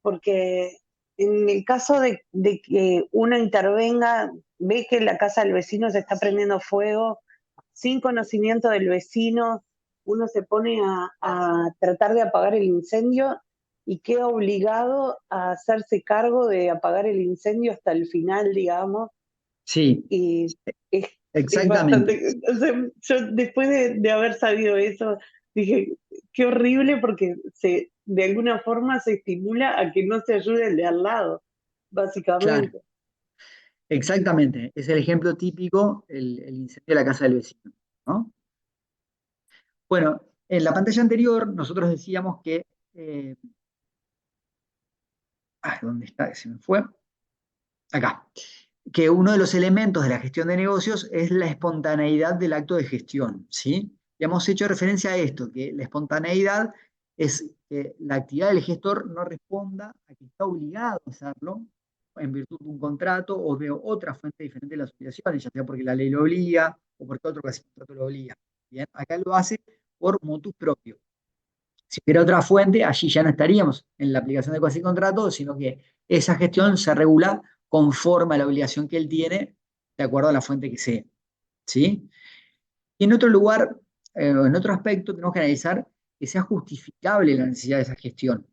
Porque en el caso de que uno intervenga, ve que la casa del vecino se está prendiendo fuego, sin conocimiento del vecino, uno se pone a tratar de apagar el incendio y queda obligado a hacerse cargo de apagar el incendio hasta el final, digamos. Sí, Y es exactamente. bastante, o sea, yo después de haber sabido eso, dije, qué horrible porque de alguna forma se estimula a que no se ayude el de al lado, Claro, básicamente. exactamente. Es el ejemplo típico, el incendio de la casa del vecino, ¿no? Bueno, en la pantalla anterior nosotros decíamos que... ¿dónde está? Se me fue. Acá. Que uno de los elementos de la gestión de negocios es la espontaneidad del acto de gestión, ¿sí? Y hemos hecho referencia a esto, que la espontaneidad es que la actividad del gestor no responda a que está obligado a hacerlo en virtud de un contrato o de otra fuente diferente de las obligaciones, ya sea porque la ley lo obliga o porque otro contrato lo obliga. Bien, acá lo hace por motus propio. Si hubiera otra fuente, allí ya no estaríamos en la aplicación de cuasi contrato, sino que esa gestión se regula conforme a la obligación que él tiene, de acuerdo a la fuente que sea. ¿Sí? Y en otro lugar, en otro aspecto, tenemos que analizar que sea justificable la necesidad de esa gestión.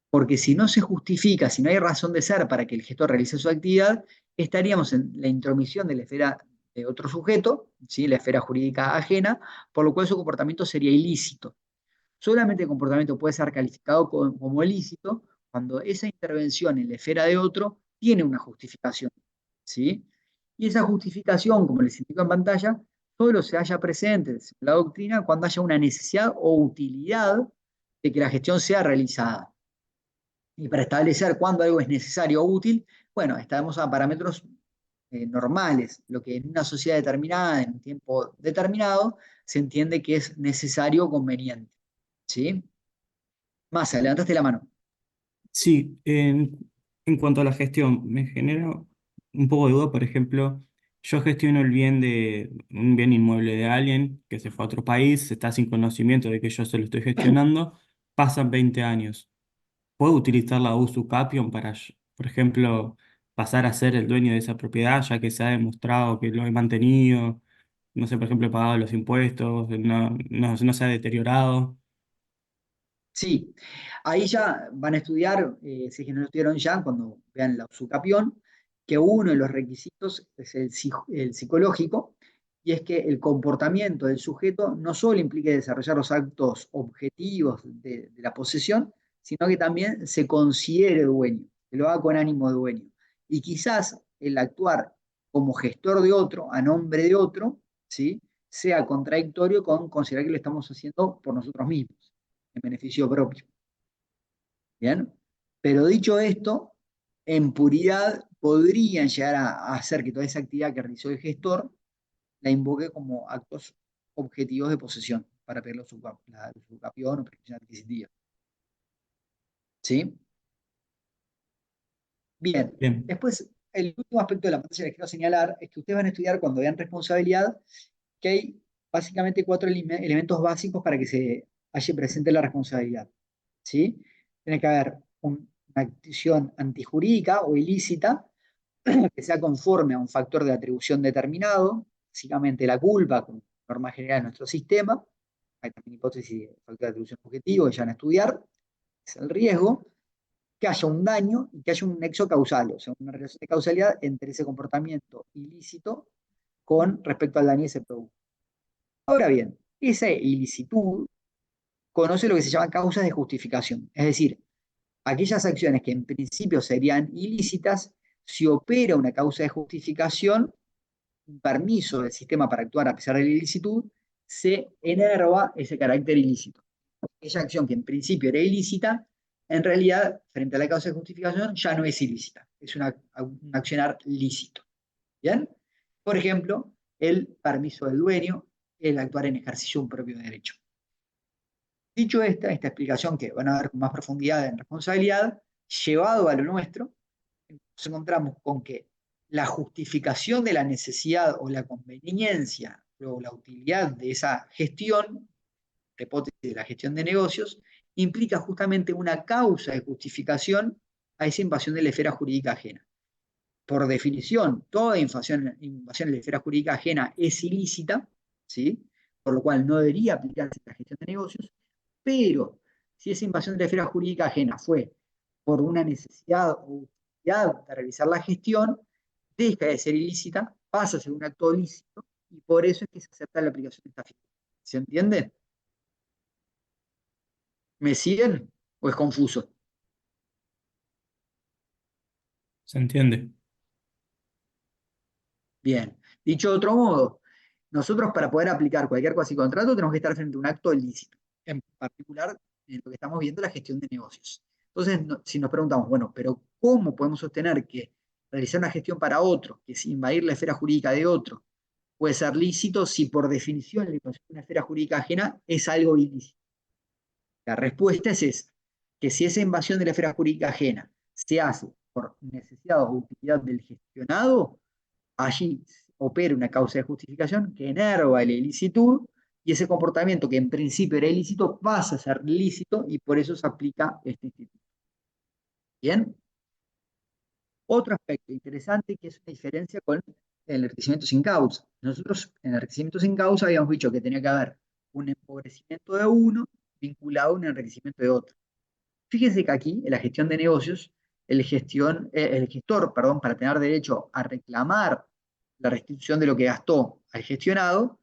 Porque si no se justifica, si no hay razón de ser para que el gestor realice su actividad, estaríamos en la intromisión de la esfera de otro sujeto, ¿sí? La esfera jurídica ajena, por lo cual su comportamiento sería ilícito. Solamente el comportamiento puede ser calificado como ilícito cuando esa intervención en la esfera de otro tiene una justificación, ¿sí? Y esa justificación, como les indico en pantalla, solo se halla presente en la doctrina cuando haya una necesidad o utilidad de que la gestión sea realizada. Y para establecer cuándo algo es necesario o útil, bueno, estamos a parámetros normales, lo que en una sociedad determinada, en un tiempo determinado, se entiende que es necesario o conveniente. ¿Sí? Massa, levantaste la mano. Sí, en cuanto a la gestión, me genera un poco de duda, por ejemplo, yo gestiono el bien de un bien inmueble de alguien que se fue a otro país, está sin conocimiento de que yo se lo estoy gestionando, pasan 20 años. ¿Puedo utilizar la usucapión para, por ejemplo, pasar a ser el dueño de esa propiedad, ya que se ha demostrado que lo he mantenido, no sé, por ejemplo, he pagado los impuestos, no se ha deteriorado? Sí, ahí ya van a estudiar, si es que no lo estudiaron ya, cuando vean la usucapión, que uno de los requisitos es el psicológico, y es que el comportamiento del sujeto no solo implique desarrollar los actos objetivos de la posesión, sino que también se considere dueño, que lo haga con ánimo de dueño. Y quizás el actuar como gestor de otro, a nombre de otro, ¿sí? Sea contradictorio con considerar que lo estamos haciendo por nosotros mismos, en beneficio propio. ¿Bien? Pero dicho esto, en puridad podrían llegar a hacer que toda esa actividad que realizó el gestor la invoque como actos objetivos de posesión para pedir la usucapión o prescripción adquisitiva. ¿Sí? Bien. Bien, Después, el último aspecto de la pantalla que les quiero señalar es que ustedes van a estudiar cuando vean responsabilidad que hay básicamente 4 elementos básicos para que se haya presente la responsabilidad. ¿Sí? Tiene que haber una acción antijurídica o ilícita que sea conforme a un factor de atribución determinado, básicamente la culpa, como norma general de nuestro sistema. Hay también hipótesis de factor de atribución objetivo que ya van a estudiar. Es el riesgo, que haya un daño y que haya un nexo causal, o sea, una relación de causalidad entre ese comportamiento ilícito con respecto al daño que se produjo. Ahora bien, esa ilicitud conoce lo que se llama causas de justificación. Es decir, aquellas acciones que en principio serían ilícitas, si opera una causa de justificación, un permiso del sistema para actuar a pesar de la ilicitud, se enerva ese carácter ilícito. Aquella acción que en principio era ilícita, en realidad, frente a la causa de justificación, ya no es ilícita, es un accionar lícito. ¿Bien? Por ejemplo, el permiso del dueño, el actuar en ejercicio de un propio derecho. Dicho esta explicación que van a ver con más profundidad en responsabilidad, llevado a lo nuestro, nos encontramos con que la justificación de la necesidad o la conveniencia o la utilidad de esa gestión, la hipótesis de la gestión de negocios, implica justamente una causa de justificación a esa invasión de la esfera jurídica ajena. Por definición, toda invasión de la esfera jurídica ajena es ilícita, ¿sí? Por lo cual no debería aplicarse la gestión de negocios, pero si esa invasión de la esfera jurídica ajena fue por una necesidad o utilidad de realizar la gestión, deja de ser ilícita, pasa a ser un acto lícito, y por eso es que se acepta la aplicación de esta figura. ¿Se entiende? ¿Me siguen o es confuso? ¿Se entiende? Bien. Dicho de otro modo, nosotros para poder aplicar cualquier cuasicontrato tenemos que estar frente a un acto ilícito, en particular en lo que estamos viendo, la gestión de negocios. Entonces, si nos preguntamos, bueno, pero ¿cómo podemos sostener que realizar una gestión para otro, que es invadir la esfera jurídica de otro, puede ser lícito si por definición la invasión de una esfera jurídica ajena es algo ilícito? La respuesta es esa, que si esa invasión de la esfera jurídica ajena se hace por necesidad o utilidad del gestionado, allí opera una causa de justificación que enerva la ilicitud, y ese comportamiento que en principio era ilícito pasa a ser lícito, y por eso se aplica este instituto. ¿Bien? Otro aspecto interesante, que es una diferencia con el enriquecimiento sin causa. Nosotros en el enriquecimiento sin causa habíamos dicho que tenía que haber un empobrecimiento de uno vinculado a un enriquecimiento de otro. Fíjense que aquí, en la gestión de negocios, el gestor, para tener derecho a reclamar la restitución de lo que gastó al gestionado,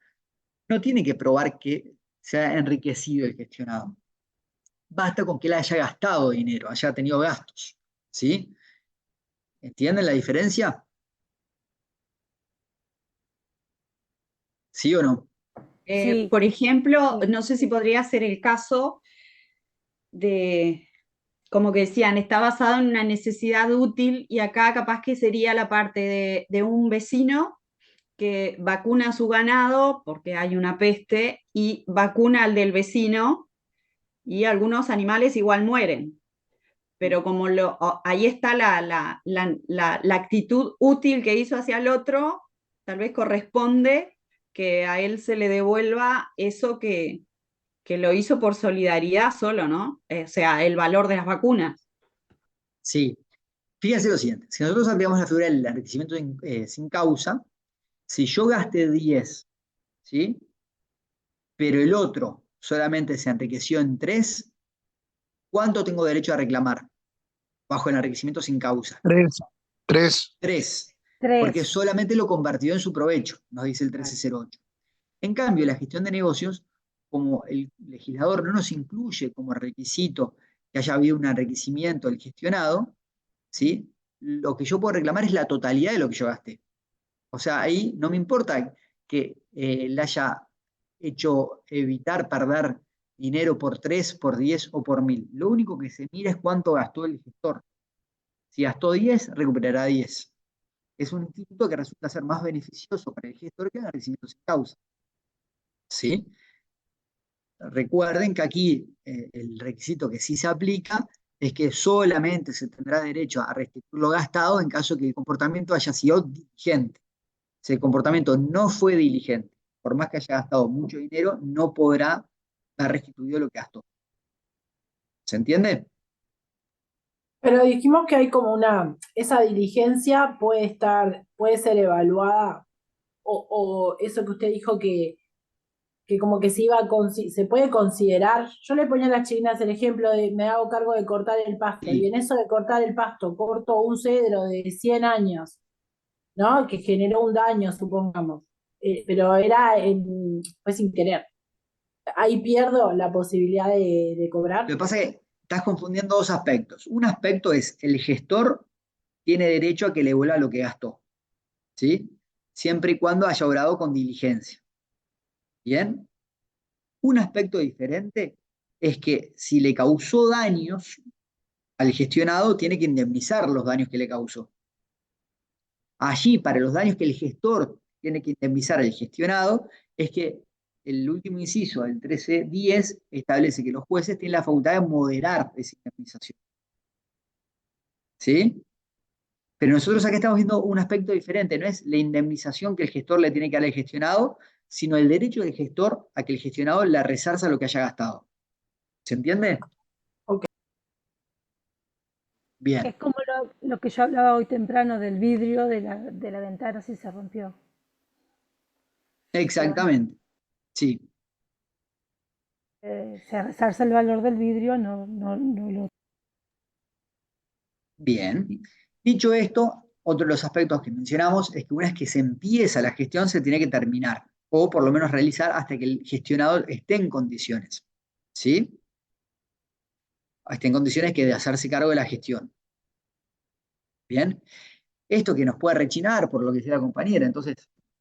no tiene que probar que se ha enriquecido el gestionado. Basta con que él haya gastado dinero, haya tenido gastos. ¿Sí? ¿Entienden la diferencia? ¿Sí o no? Sí, Por ejemplo, sí. no sé si podría ser el caso de, como que decían, está basado en una necesidad útil, y acá capaz que sería la parte de un vecino que vacuna a su ganado porque hay una peste y vacuna al del vecino, y algunos animales igual mueren. Pero como ahí está la actitud útil que hizo hacia el otro, tal vez corresponde que a él se le devuelva eso que lo hizo por solidaridad solo, ¿no? O sea, el valor de las vacunas. Sí. Fíjense lo siguiente, si nosotros aplicamos la figura del enriquecimiento sin causa, si yo gasté 10, ¿sí? Pero el otro solamente se enriqueció en 3, ¿cuánto tengo derecho a reclamar bajo el enriquecimiento sin causa? 3. 3, porque 3. solamente lo convirtió en su provecho, nos dice el 1308. En cambio, la gestión de negocios, como el legislador no nos incluye como requisito que haya habido un enriquecimiento del gestionado, ¿sí? Lo que yo puedo reclamar es la totalidad de lo que yo gasté. O sea, ahí no me importa que le haya hecho evitar perder dinero por 3, por 10 o por 1000. Lo único que se mira es cuánto gastó el gestor. Si gastó 10, recuperará 10. Es un instituto que resulta ser más beneficioso para el gestor que el enriquecimiento sin causa. ¿Sí? Recuerden que aquí el requisito que sí se aplica es que solamente se tendrá derecho a restituir lo gastado en caso que el comportamiento haya sido diligente. Si el comportamiento no fue diligente, por más que haya gastado mucho dinero, no podrá haber restituido lo que gastó. ¿Se entiende? Pero dijimos que hay como esa diligencia puede ser evaluada, o eso que usted dijo que como que se puede considerar. Yo le ponía a las chinas el ejemplo de me hago cargo de cortar el pasto, y Sí. en eso de cortar el pasto corto un cedro de 100 años, ¿no? Que generó un daño, supongamos. Pero fue sin querer. ahí pierdo la posibilidad de Lo cobrar. que pasa es que estás confundiendo dos aspectos. Un aspecto es el gestor tiene derecho a que le devuelva lo que gastó, ¿sí? Siempre y cuando haya obrado con diligencia. ¿Bien? Un aspecto diferente es que si le causó daños al gestionado, tiene que indemnizar los daños que le causó. Allí, para los daños que el gestor tiene que indemnizar al gestionado, es que el último inciso del 1310 establece que los jueces tienen la facultad de moderar esa indemnización. ¿Sí? Pero nosotros acá estamos viendo un aspecto diferente, no es la indemnización que el gestor le tiene que dar al gestionado, sino el derecho del gestor a que el gestionado le resarza lo que haya gastado. ¿Se entiende? Ok. Bien, Es como lo que yo hablaba hoy temprano del vidrio de la ventana si se rompió. exactamente. Sí, Se resarza el valor del vidrio, no lo... bien. Dicho esto, otro de los aspectos que mencionamos es que una vez que se empieza la gestión se tiene que terminar, o por lo menos realizar hasta que el gestionador esté en condiciones. ¿Sí? Esté en condiciones que de hacerse cargo de la gestión. Bien. Esto que nos puede rechinar por lo que decía la compañera, entonces,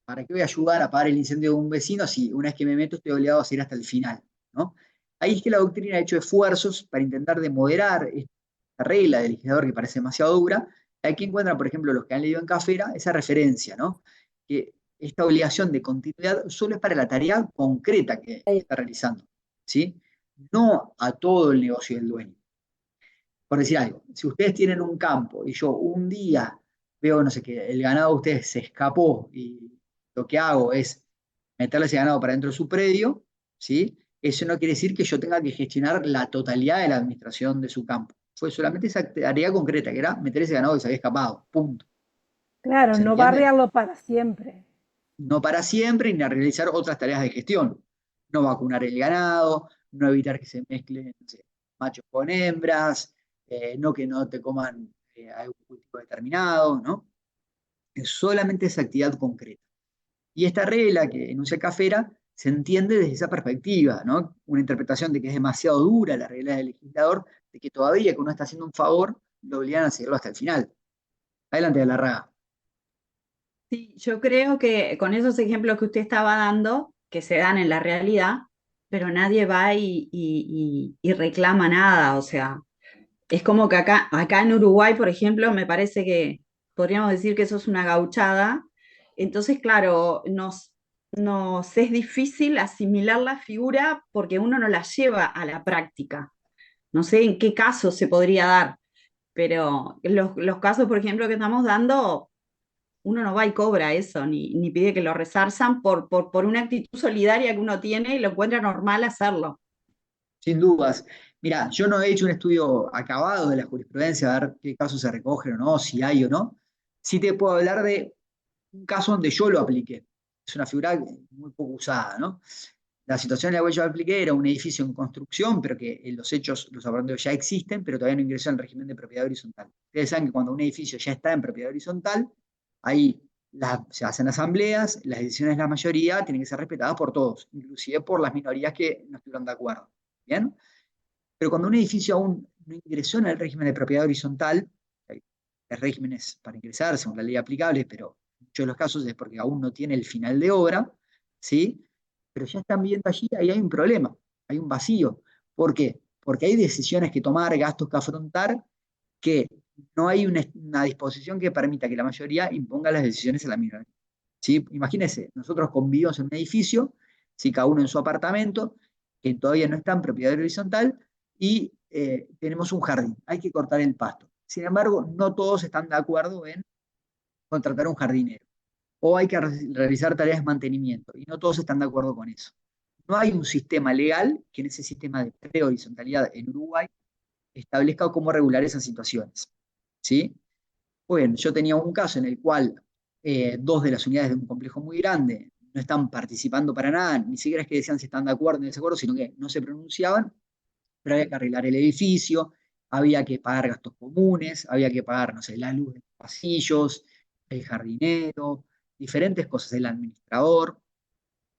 ¿para qué voy a ayudar a apagar el incendio de un vecino si una vez que me meto estoy obligado a seguir hasta el final? ¿No? Ahí es que la doctrina ha hecho esfuerzos para intentar de moderar esta regla del legislador que parece demasiado dura. Aquí encuentran, por ejemplo, los que han leído en Cafera, esa referencia, ¿no? Que esta obligación de continuidad solo es para la tarea concreta que está realizando, ¿sí? No a todo el negocio del dueño. Por decir algo, si ustedes tienen un campo y yo un día veo, no sé qué, el ganado de ustedes se escapó y lo que hago es meterle ese ganado para dentro de su predio, ¿sí? Eso no quiere decir que yo tenga que gestionar la totalidad de la administración de su campo. Fue solamente esa tarea concreta, que era meter ese ganado que se había escapado, punto. Claro, ¿Se no entiende? barrearlo para siempre. No para siempre ni a realizar otras tareas de gestión. No vacunar el ganado, no evitar que se mezclen, no sé, machos con hembras, no que no te coman algún cultivo determinado, ¿no? Es solamente esa actividad concreta. Y esta regla que enuncia Cafera se entiende desde esa perspectiva, ¿no? Una interpretación de que es demasiado dura la regla del legislador, de que todavía que uno está haciendo un favor, lo obligan a seguirlo hasta el final. Adelante, Galarraga. Sí, yo creo que con esos ejemplos que usted estaba dando, que se dan en la realidad, pero nadie va y reclama nada, o sea, es como que acá en Uruguay, por ejemplo, me parece que podríamos decir que eso es una gauchada. Entonces, claro, nos es difícil asimilar la figura porque uno no la lleva a la práctica. No sé en qué caso se podría dar, pero los casos, por ejemplo, que estamos dando, uno no va y cobra eso, ni pide que lo resarzan por una actitud solidaria que uno tiene y lo encuentra normal hacerlo. Sin dudas. Mira, yo no he hecho un estudio acabado de la jurisprudencia, a ver qué casos se recogen o no, si hay o no. Sí te puedo hablar de un caso donde yo lo apliqué. Es una figura muy poco usada, ¿no? La situación en la cual yo lo apliqué era un edificio en construcción, pero que en los hechos, los apartamentos ya existen, pero todavía no ingresó en el régimen de propiedad horizontal. Ustedes saben que cuando un edificio ya está en propiedad horizontal, ahí se hacen asambleas, las decisiones de la mayoría tienen que ser respetadas por todos, inclusive por las minorías que no estuvieron de acuerdo. ¿Bien? Pero cuando un edificio aún no ingresó en el régimen de propiedad horizontal, hay regímenes para ingresar según la ley aplicable, pero en muchos de los casos es porque aún no tiene el final de obra, ¿sí? Pero ya están viendo allí, ahí hay un problema, hay un vacío. ¿Por qué? Porque hay decisiones que tomar, gastos que afrontar, que no hay una disposición que permita que la mayoría imponga las decisiones a la minoría. ¿Sí? Imagínense, nosotros convivimos en un edificio, ¿sí? Cada uno en su apartamento, que todavía no está en propiedad horizontal, y tenemos un jardín, hay que cortar el pasto. Sin embargo, no todos están de acuerdo en contratar un jardinero, o hay que realizar tareas de mantenimiento, y no todos están de acuerdo con eso. No hay un sistema legal que en ese sistema de prehorizontalidad en Uruguay establezca cómo regular esas situaciones. ¿Sí? Bueno, yo tenía un caso en el cual dos de las unidades de un complejo muy grande no están participando para nada, ni siquiera es que decían si están de acuerdo o en desacuerdo, sino que no se pronunciaban, pero había que arreglar el edificio, había que pagar gastos comunes, había que pagar, no sé, la luz de los pasillos, el jardinero, diferentes cosas, el administrador.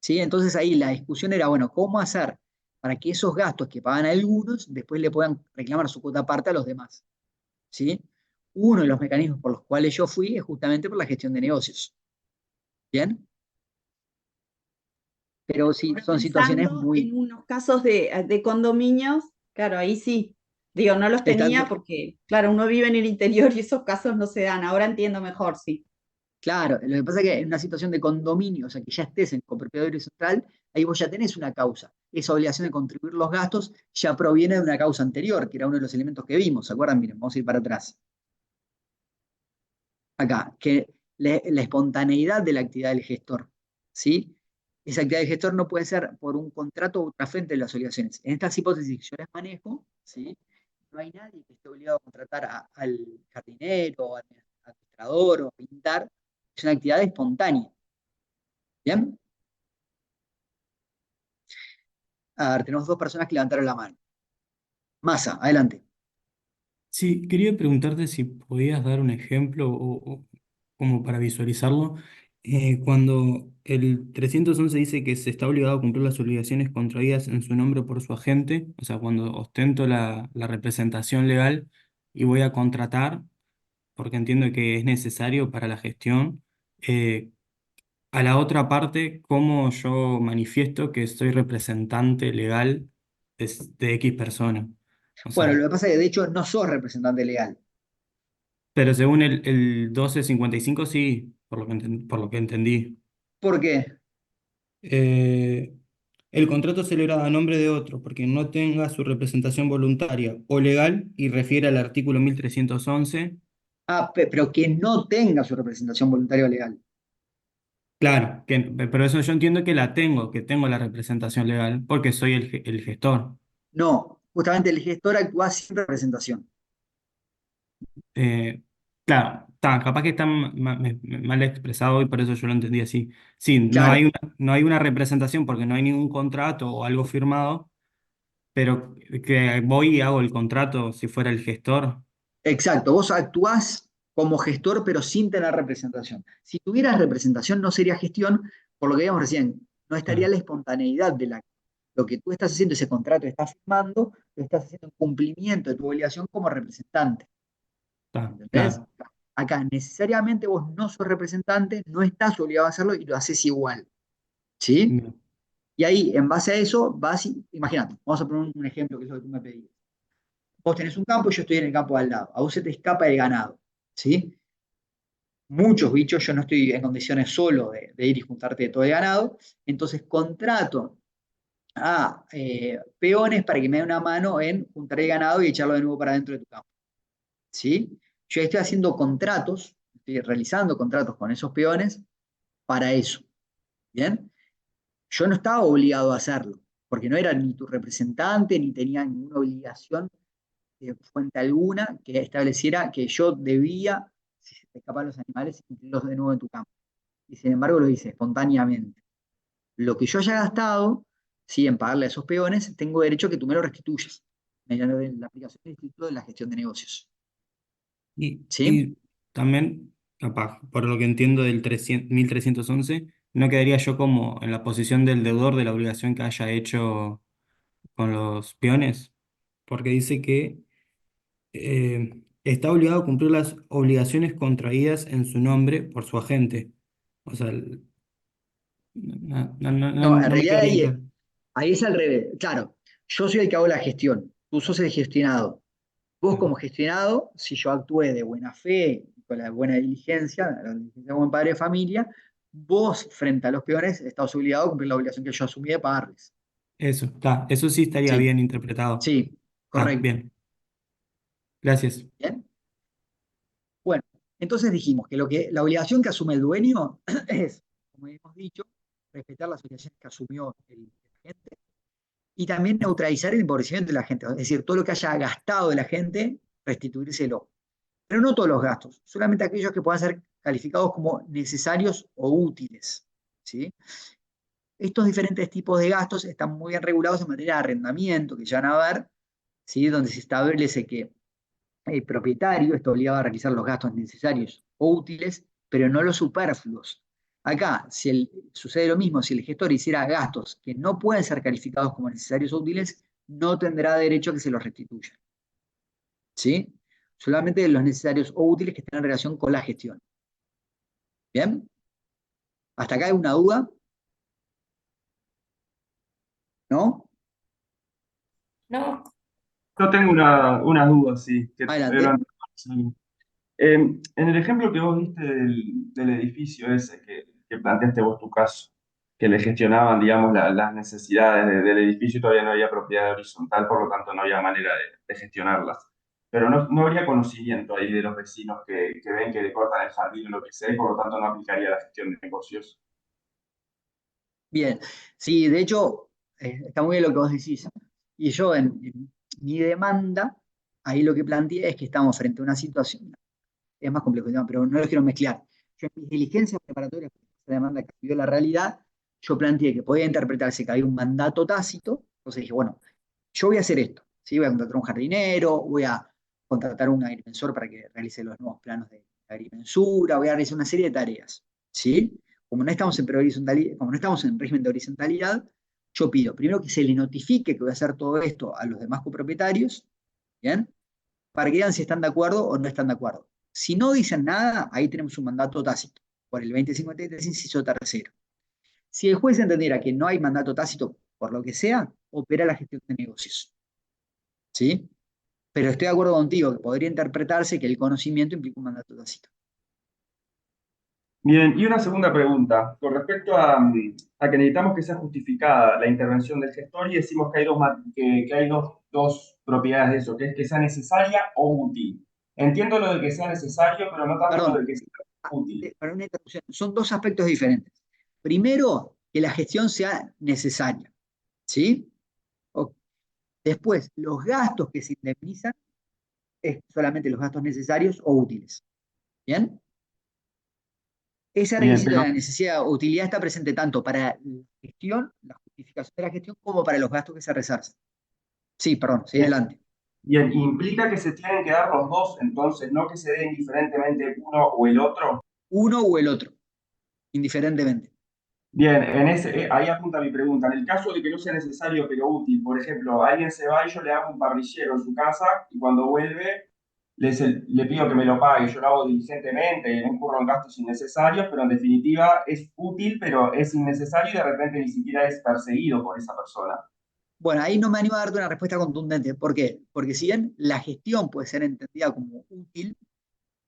¿sí? Entonces ahí la discusión era, bueno, ¿cómo hacer para que esos gastos que pagan algunos después le puedan reclamar su cuota aparte a los demás? ¿Sí? Uno de los mecanismos por los cuales yo fui es justamente por la gestión de negocios. ¿Bien? Pero sí, Ahora son situaciones pensando muy... en unos casos de condominios, claro, ahí sí. Digo, no los tenía Estando, porque, claro, uno vive en el interior y esos casos no se dan. Ahora entiendo mejor, sí. claro, lo que pasa es que en una situación de condominio, o sea, que ya estés en copropiedad horizontal, ahí vos ya tenés una causa. Esa obligación de contribuir los gastos ya proviene de una causa anterior, que era uno de los elementos que vimos. ¿Se acuerdan? Miren, vamos a ir para atrás. Acá, que la espontaneidad de la actividad del gestor, ¿sí? Esa actividad del gestor no puede ser por un contrato o otra frente de las obligaciones. En estas hipótesis que yo les manejo, ¿sí? No hay nadie que esté obligado a contratar al jardinero, al administrador o a pintar. Es una actividad espontánea. ¿Bien? A ver, tenemos dos personas que levantaron la mano. Massa, adelante. Sí, quería preguntarte si podías dar un ejemplo o como para visualizarlo. Cuando el 311 dice que se está obligado a cumplir las obligaciones contraídas en su nombre por su agente, o sea, cuando ostento la representación legal y voy a contratar, porque entiendo que es necesario para la gestión, eh, a la otra parte, ¿cómo yo manifiesto que soy representante legal de X persona? O Bueno, sea, lo que pasa es que de hecho no sos representante legal. pero según el 1255 sí, por lo que entendí. ¿Por qué? Eh, el contrato celebrado a nombre de otro porque no tenga su representación voluntaria o legal y refiere al artículo 1311. Ah, pero que no tenga su representación voluntaria o legal. Claro, pero eso yo entiendo que la tengo, que tengo la representación legal porque soy el gestor. No, justamente el gestor actúa sin representación. Eh, claro, capaz que está mal expresado y por eso yo lo entendí así. Sí, Claro, no hay una representación porque no hay ningún contrato o algo firmado, pero que voy y hago el contrato si fuera el gestor. exacto. Vos actuás como gestor, pero sin tener representación. Si tuvieras representación, no sería gestión, por lo que digamos recién, no estaría Claro, la espontaneidad del acto. Lo que tú estás haciendo, ese contrato que estás firmando, lo estás haciendo en cumplimiento de tu obligación como representante. ¿Entendés? claro. Acá necesariamente vos no sos representante, no estás obligado a hacerlo y lo haces igual. ¿Sí? Bien. Y ahí, en base a eso, vas y, imagínate, vamos a poner un ejemplo que es lo que tú me pedís. Vos tenés un campo y yo estoy en el campo de al lado. A vos se te escapa el ganado. ¿Sí? Muchos bichos, yo no estoy en condiciones solo de ir y juntarte todo el ganado. Entonces contrato a peones para que me den una mano en juntar el ganado y echarlo de nuevo para dentro de tu campo. ¿Sí? Yo estoy haciendo contratos, estoy realizando contratos con esos peones para eso. ¿Bien? Yo no estaba obligado a hacerlo, porque no era ni tu representante, ni tenía ninguna obligación de fuente alguna que estableciera que yo debía, si se te escapan los animales, incluirlos de nuevo en tu campo. Y sin embargo lo hice espontáneamente. Lo que yo haya gastado, sí, en pagarle a esos peones, tengo derecho a que tú me lo restituyas, mediante la aplicación del Instituto de la Gestión de Negocios. ¿Sí? Y también, capaz, por lo que entiendo del 1311 no quedaría yo como en la posición del deudor de la obligación que haya hecho con los peones, porque dice que está obligado a cumplir las obligaciones contraídas en su nombre por su agente. O sea, No, en no me realidad quedaría claro. ahí es al revés. Claro, yo soy el que hago la gestión, tú sos el gestionado. Vos como gestionado, si yo actué de buena fe, con la buena diligencia, la diligencia como padre de familia, vos frente a los peones estás obligado a cumplir la obligación que yo asumí de pagarles. Eso sí estaría Sí, bien interpretado. sí, correcto. Bien, gracias. ¿Bien? Bueno, entonces dijimos que, la obligación que asume el dueño es, como hemos dicho, respetar las obligaciones que asumió el agente y también neutralizar el empobrecimiento de la gente, es decir, todo lo que haya gastado de la gente, restituírselo. Pero no todos los gastos, solamente aquellos que puedan ser calificados como necesarios o útiles. ¿Sí? Estos diferentes tipos de gastos están muy bien regulados en materia de arrendamiento, que ya van a ver, ¿sí? Donde se establece que el propietario está obligado a realizar los gastos necesarios o útiles, pero no los superfluos. Acá, sucede lo mismo, si el gestor hiciera gastos que no pueden ser calificados como necesarios o útiles, no tendrá derecho a que se los restituyan. ¿Sí? Solamente los necesarios o útiles que estén en relación con la gestión. ¿Bien? ¿Hasta acá hay una duda? ¿No? No. Yo tengo una duda, sí. Adelante. En el ejemplo que vos diste del edificio ese, que planteaste vos tu caso, que le gestionaban, digamos, las necesidades del edificio y todavía no había propiedad horizontal, por lo tanto no había manera de gestionarlas. Pero no habría conocimiento ahí de los vecinos que ven que le cortan el jardín o lo que sea, y por lo tanto no aplicaría la gestión de negocios. Bien, sí, de hecho, está muy bien lo que vos decís. Y yo en mi demanda, ahí lo que planteé es que estamos frente a una situación, es más complejo, ¿no? Pero no lo quiero mezclar. Yo en mis diligencias preparatorias para esa demanda que vio la realidad, yo planteé que podía interpretarse que había un mandato tácito, entonces dije, bueno, yo voy a hacer esto, ¿sí? Voy a contratar a un jardinero, voy a contratar a un agrimensor para que realice los nuevos planos de agrimensura, voy a realizar una serie de tareas, ¿sí? Como no estamos en como no estamos en régimen de horizontalidad, yo pido primero que se le notifique que voy a hacer todo esto a los demás copropietarios, ¿bien? Para que digan si están de acuerdo o no están de acuerdo. Si no dicen nada, ahí tenemos un mandato tácito, por el 2053, inciso tercero. Si el juez entendiera que no hay mandato tácito, por lo que sea, opera la gestión de negocios. ¿Sí? Pero estoy de acuerdo contigo que podría interpretarse que el conocimiento implica un mandato tácito. Bien, y una segunda pregunta, con respecto a que necesitamos que sea justificada la intervención del gestor y decimos que hay dos propiedades de eso, que es que sea necesaria o útil. Entiendo lo de que sea necesario, pero no tanto lo de que sea útil. Para una interrupción, son dos aspectos diferentes. Primero, que la gestión sea necesaria. ¿Sí? Después, los gastos que se indemnizan es solamente los gastos necesarios o útiles. ¿Bien? Ese requisito de la necesidad o utilidad está presente tanto para la gestión, la justificación de la gestión, como para los gastos que se resarcen. Sí, perdón, sigue adelante. Bien, implica que se tienen que dar los dos, entonces, no que se den indiferentemente uno o el otro. Uno o el otro, indiferentemente. Bien, ahí apunta mi pregunta. En el caso de que no sea necesario pero útil, por ejemplo, alguien se va y yo le hago un parrillero en su casa y cuando vuelve le pido que me lo pague. Yo lo hago diligentemente, no incurro en gastos innecesarios, pero en definitiva es útil, pero es innecesario y de repente ni siquiera es perseguido por esa persona. Bueno, ahí no me animo a darte una respuesta contundente. ¿Por qué? Porque si bien la gestión puede ser entendida como útil,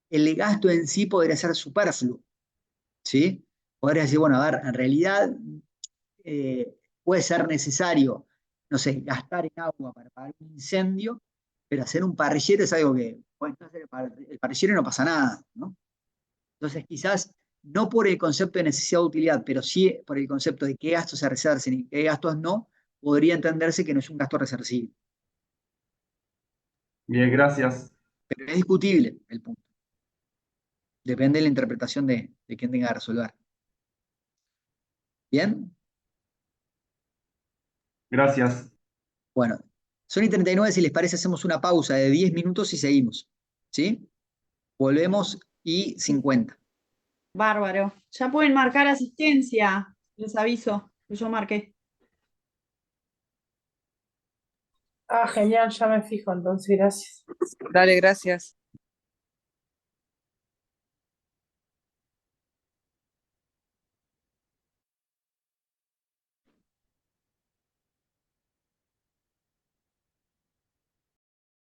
el gasto en sí podría ser superfluo. ¿Sí? Podría decir, bueno, a ver, en realidad puede ser necesario, no sé, gastar en agua para apagar un incendio, pero hacer un parrillero es algo que, bueno, hacer el parrillero y no pasa nada, ¿no? Entonces, quizás no por el concepto de necesidad de utilidad, pero sí por el concepto de qué gastos se resarcen y qué gastos no, podría entenderse que no es un gasto resarcible. Bien, gracias. Pero es discutible el punto. Depende de la interpretación de quien tenga que resolver. ¿Bien? Gracias. Bueno, son y 39, si les parece, hacemos una pausa de 10 minutos y seguimos. ¿Sí? Volvemos y 50. Bárbaro. Ya pueden marcar asistencia, les aviso, que yo marqué. Ah, genial, ya me fijo, entonces, gracias. Dale, gracias.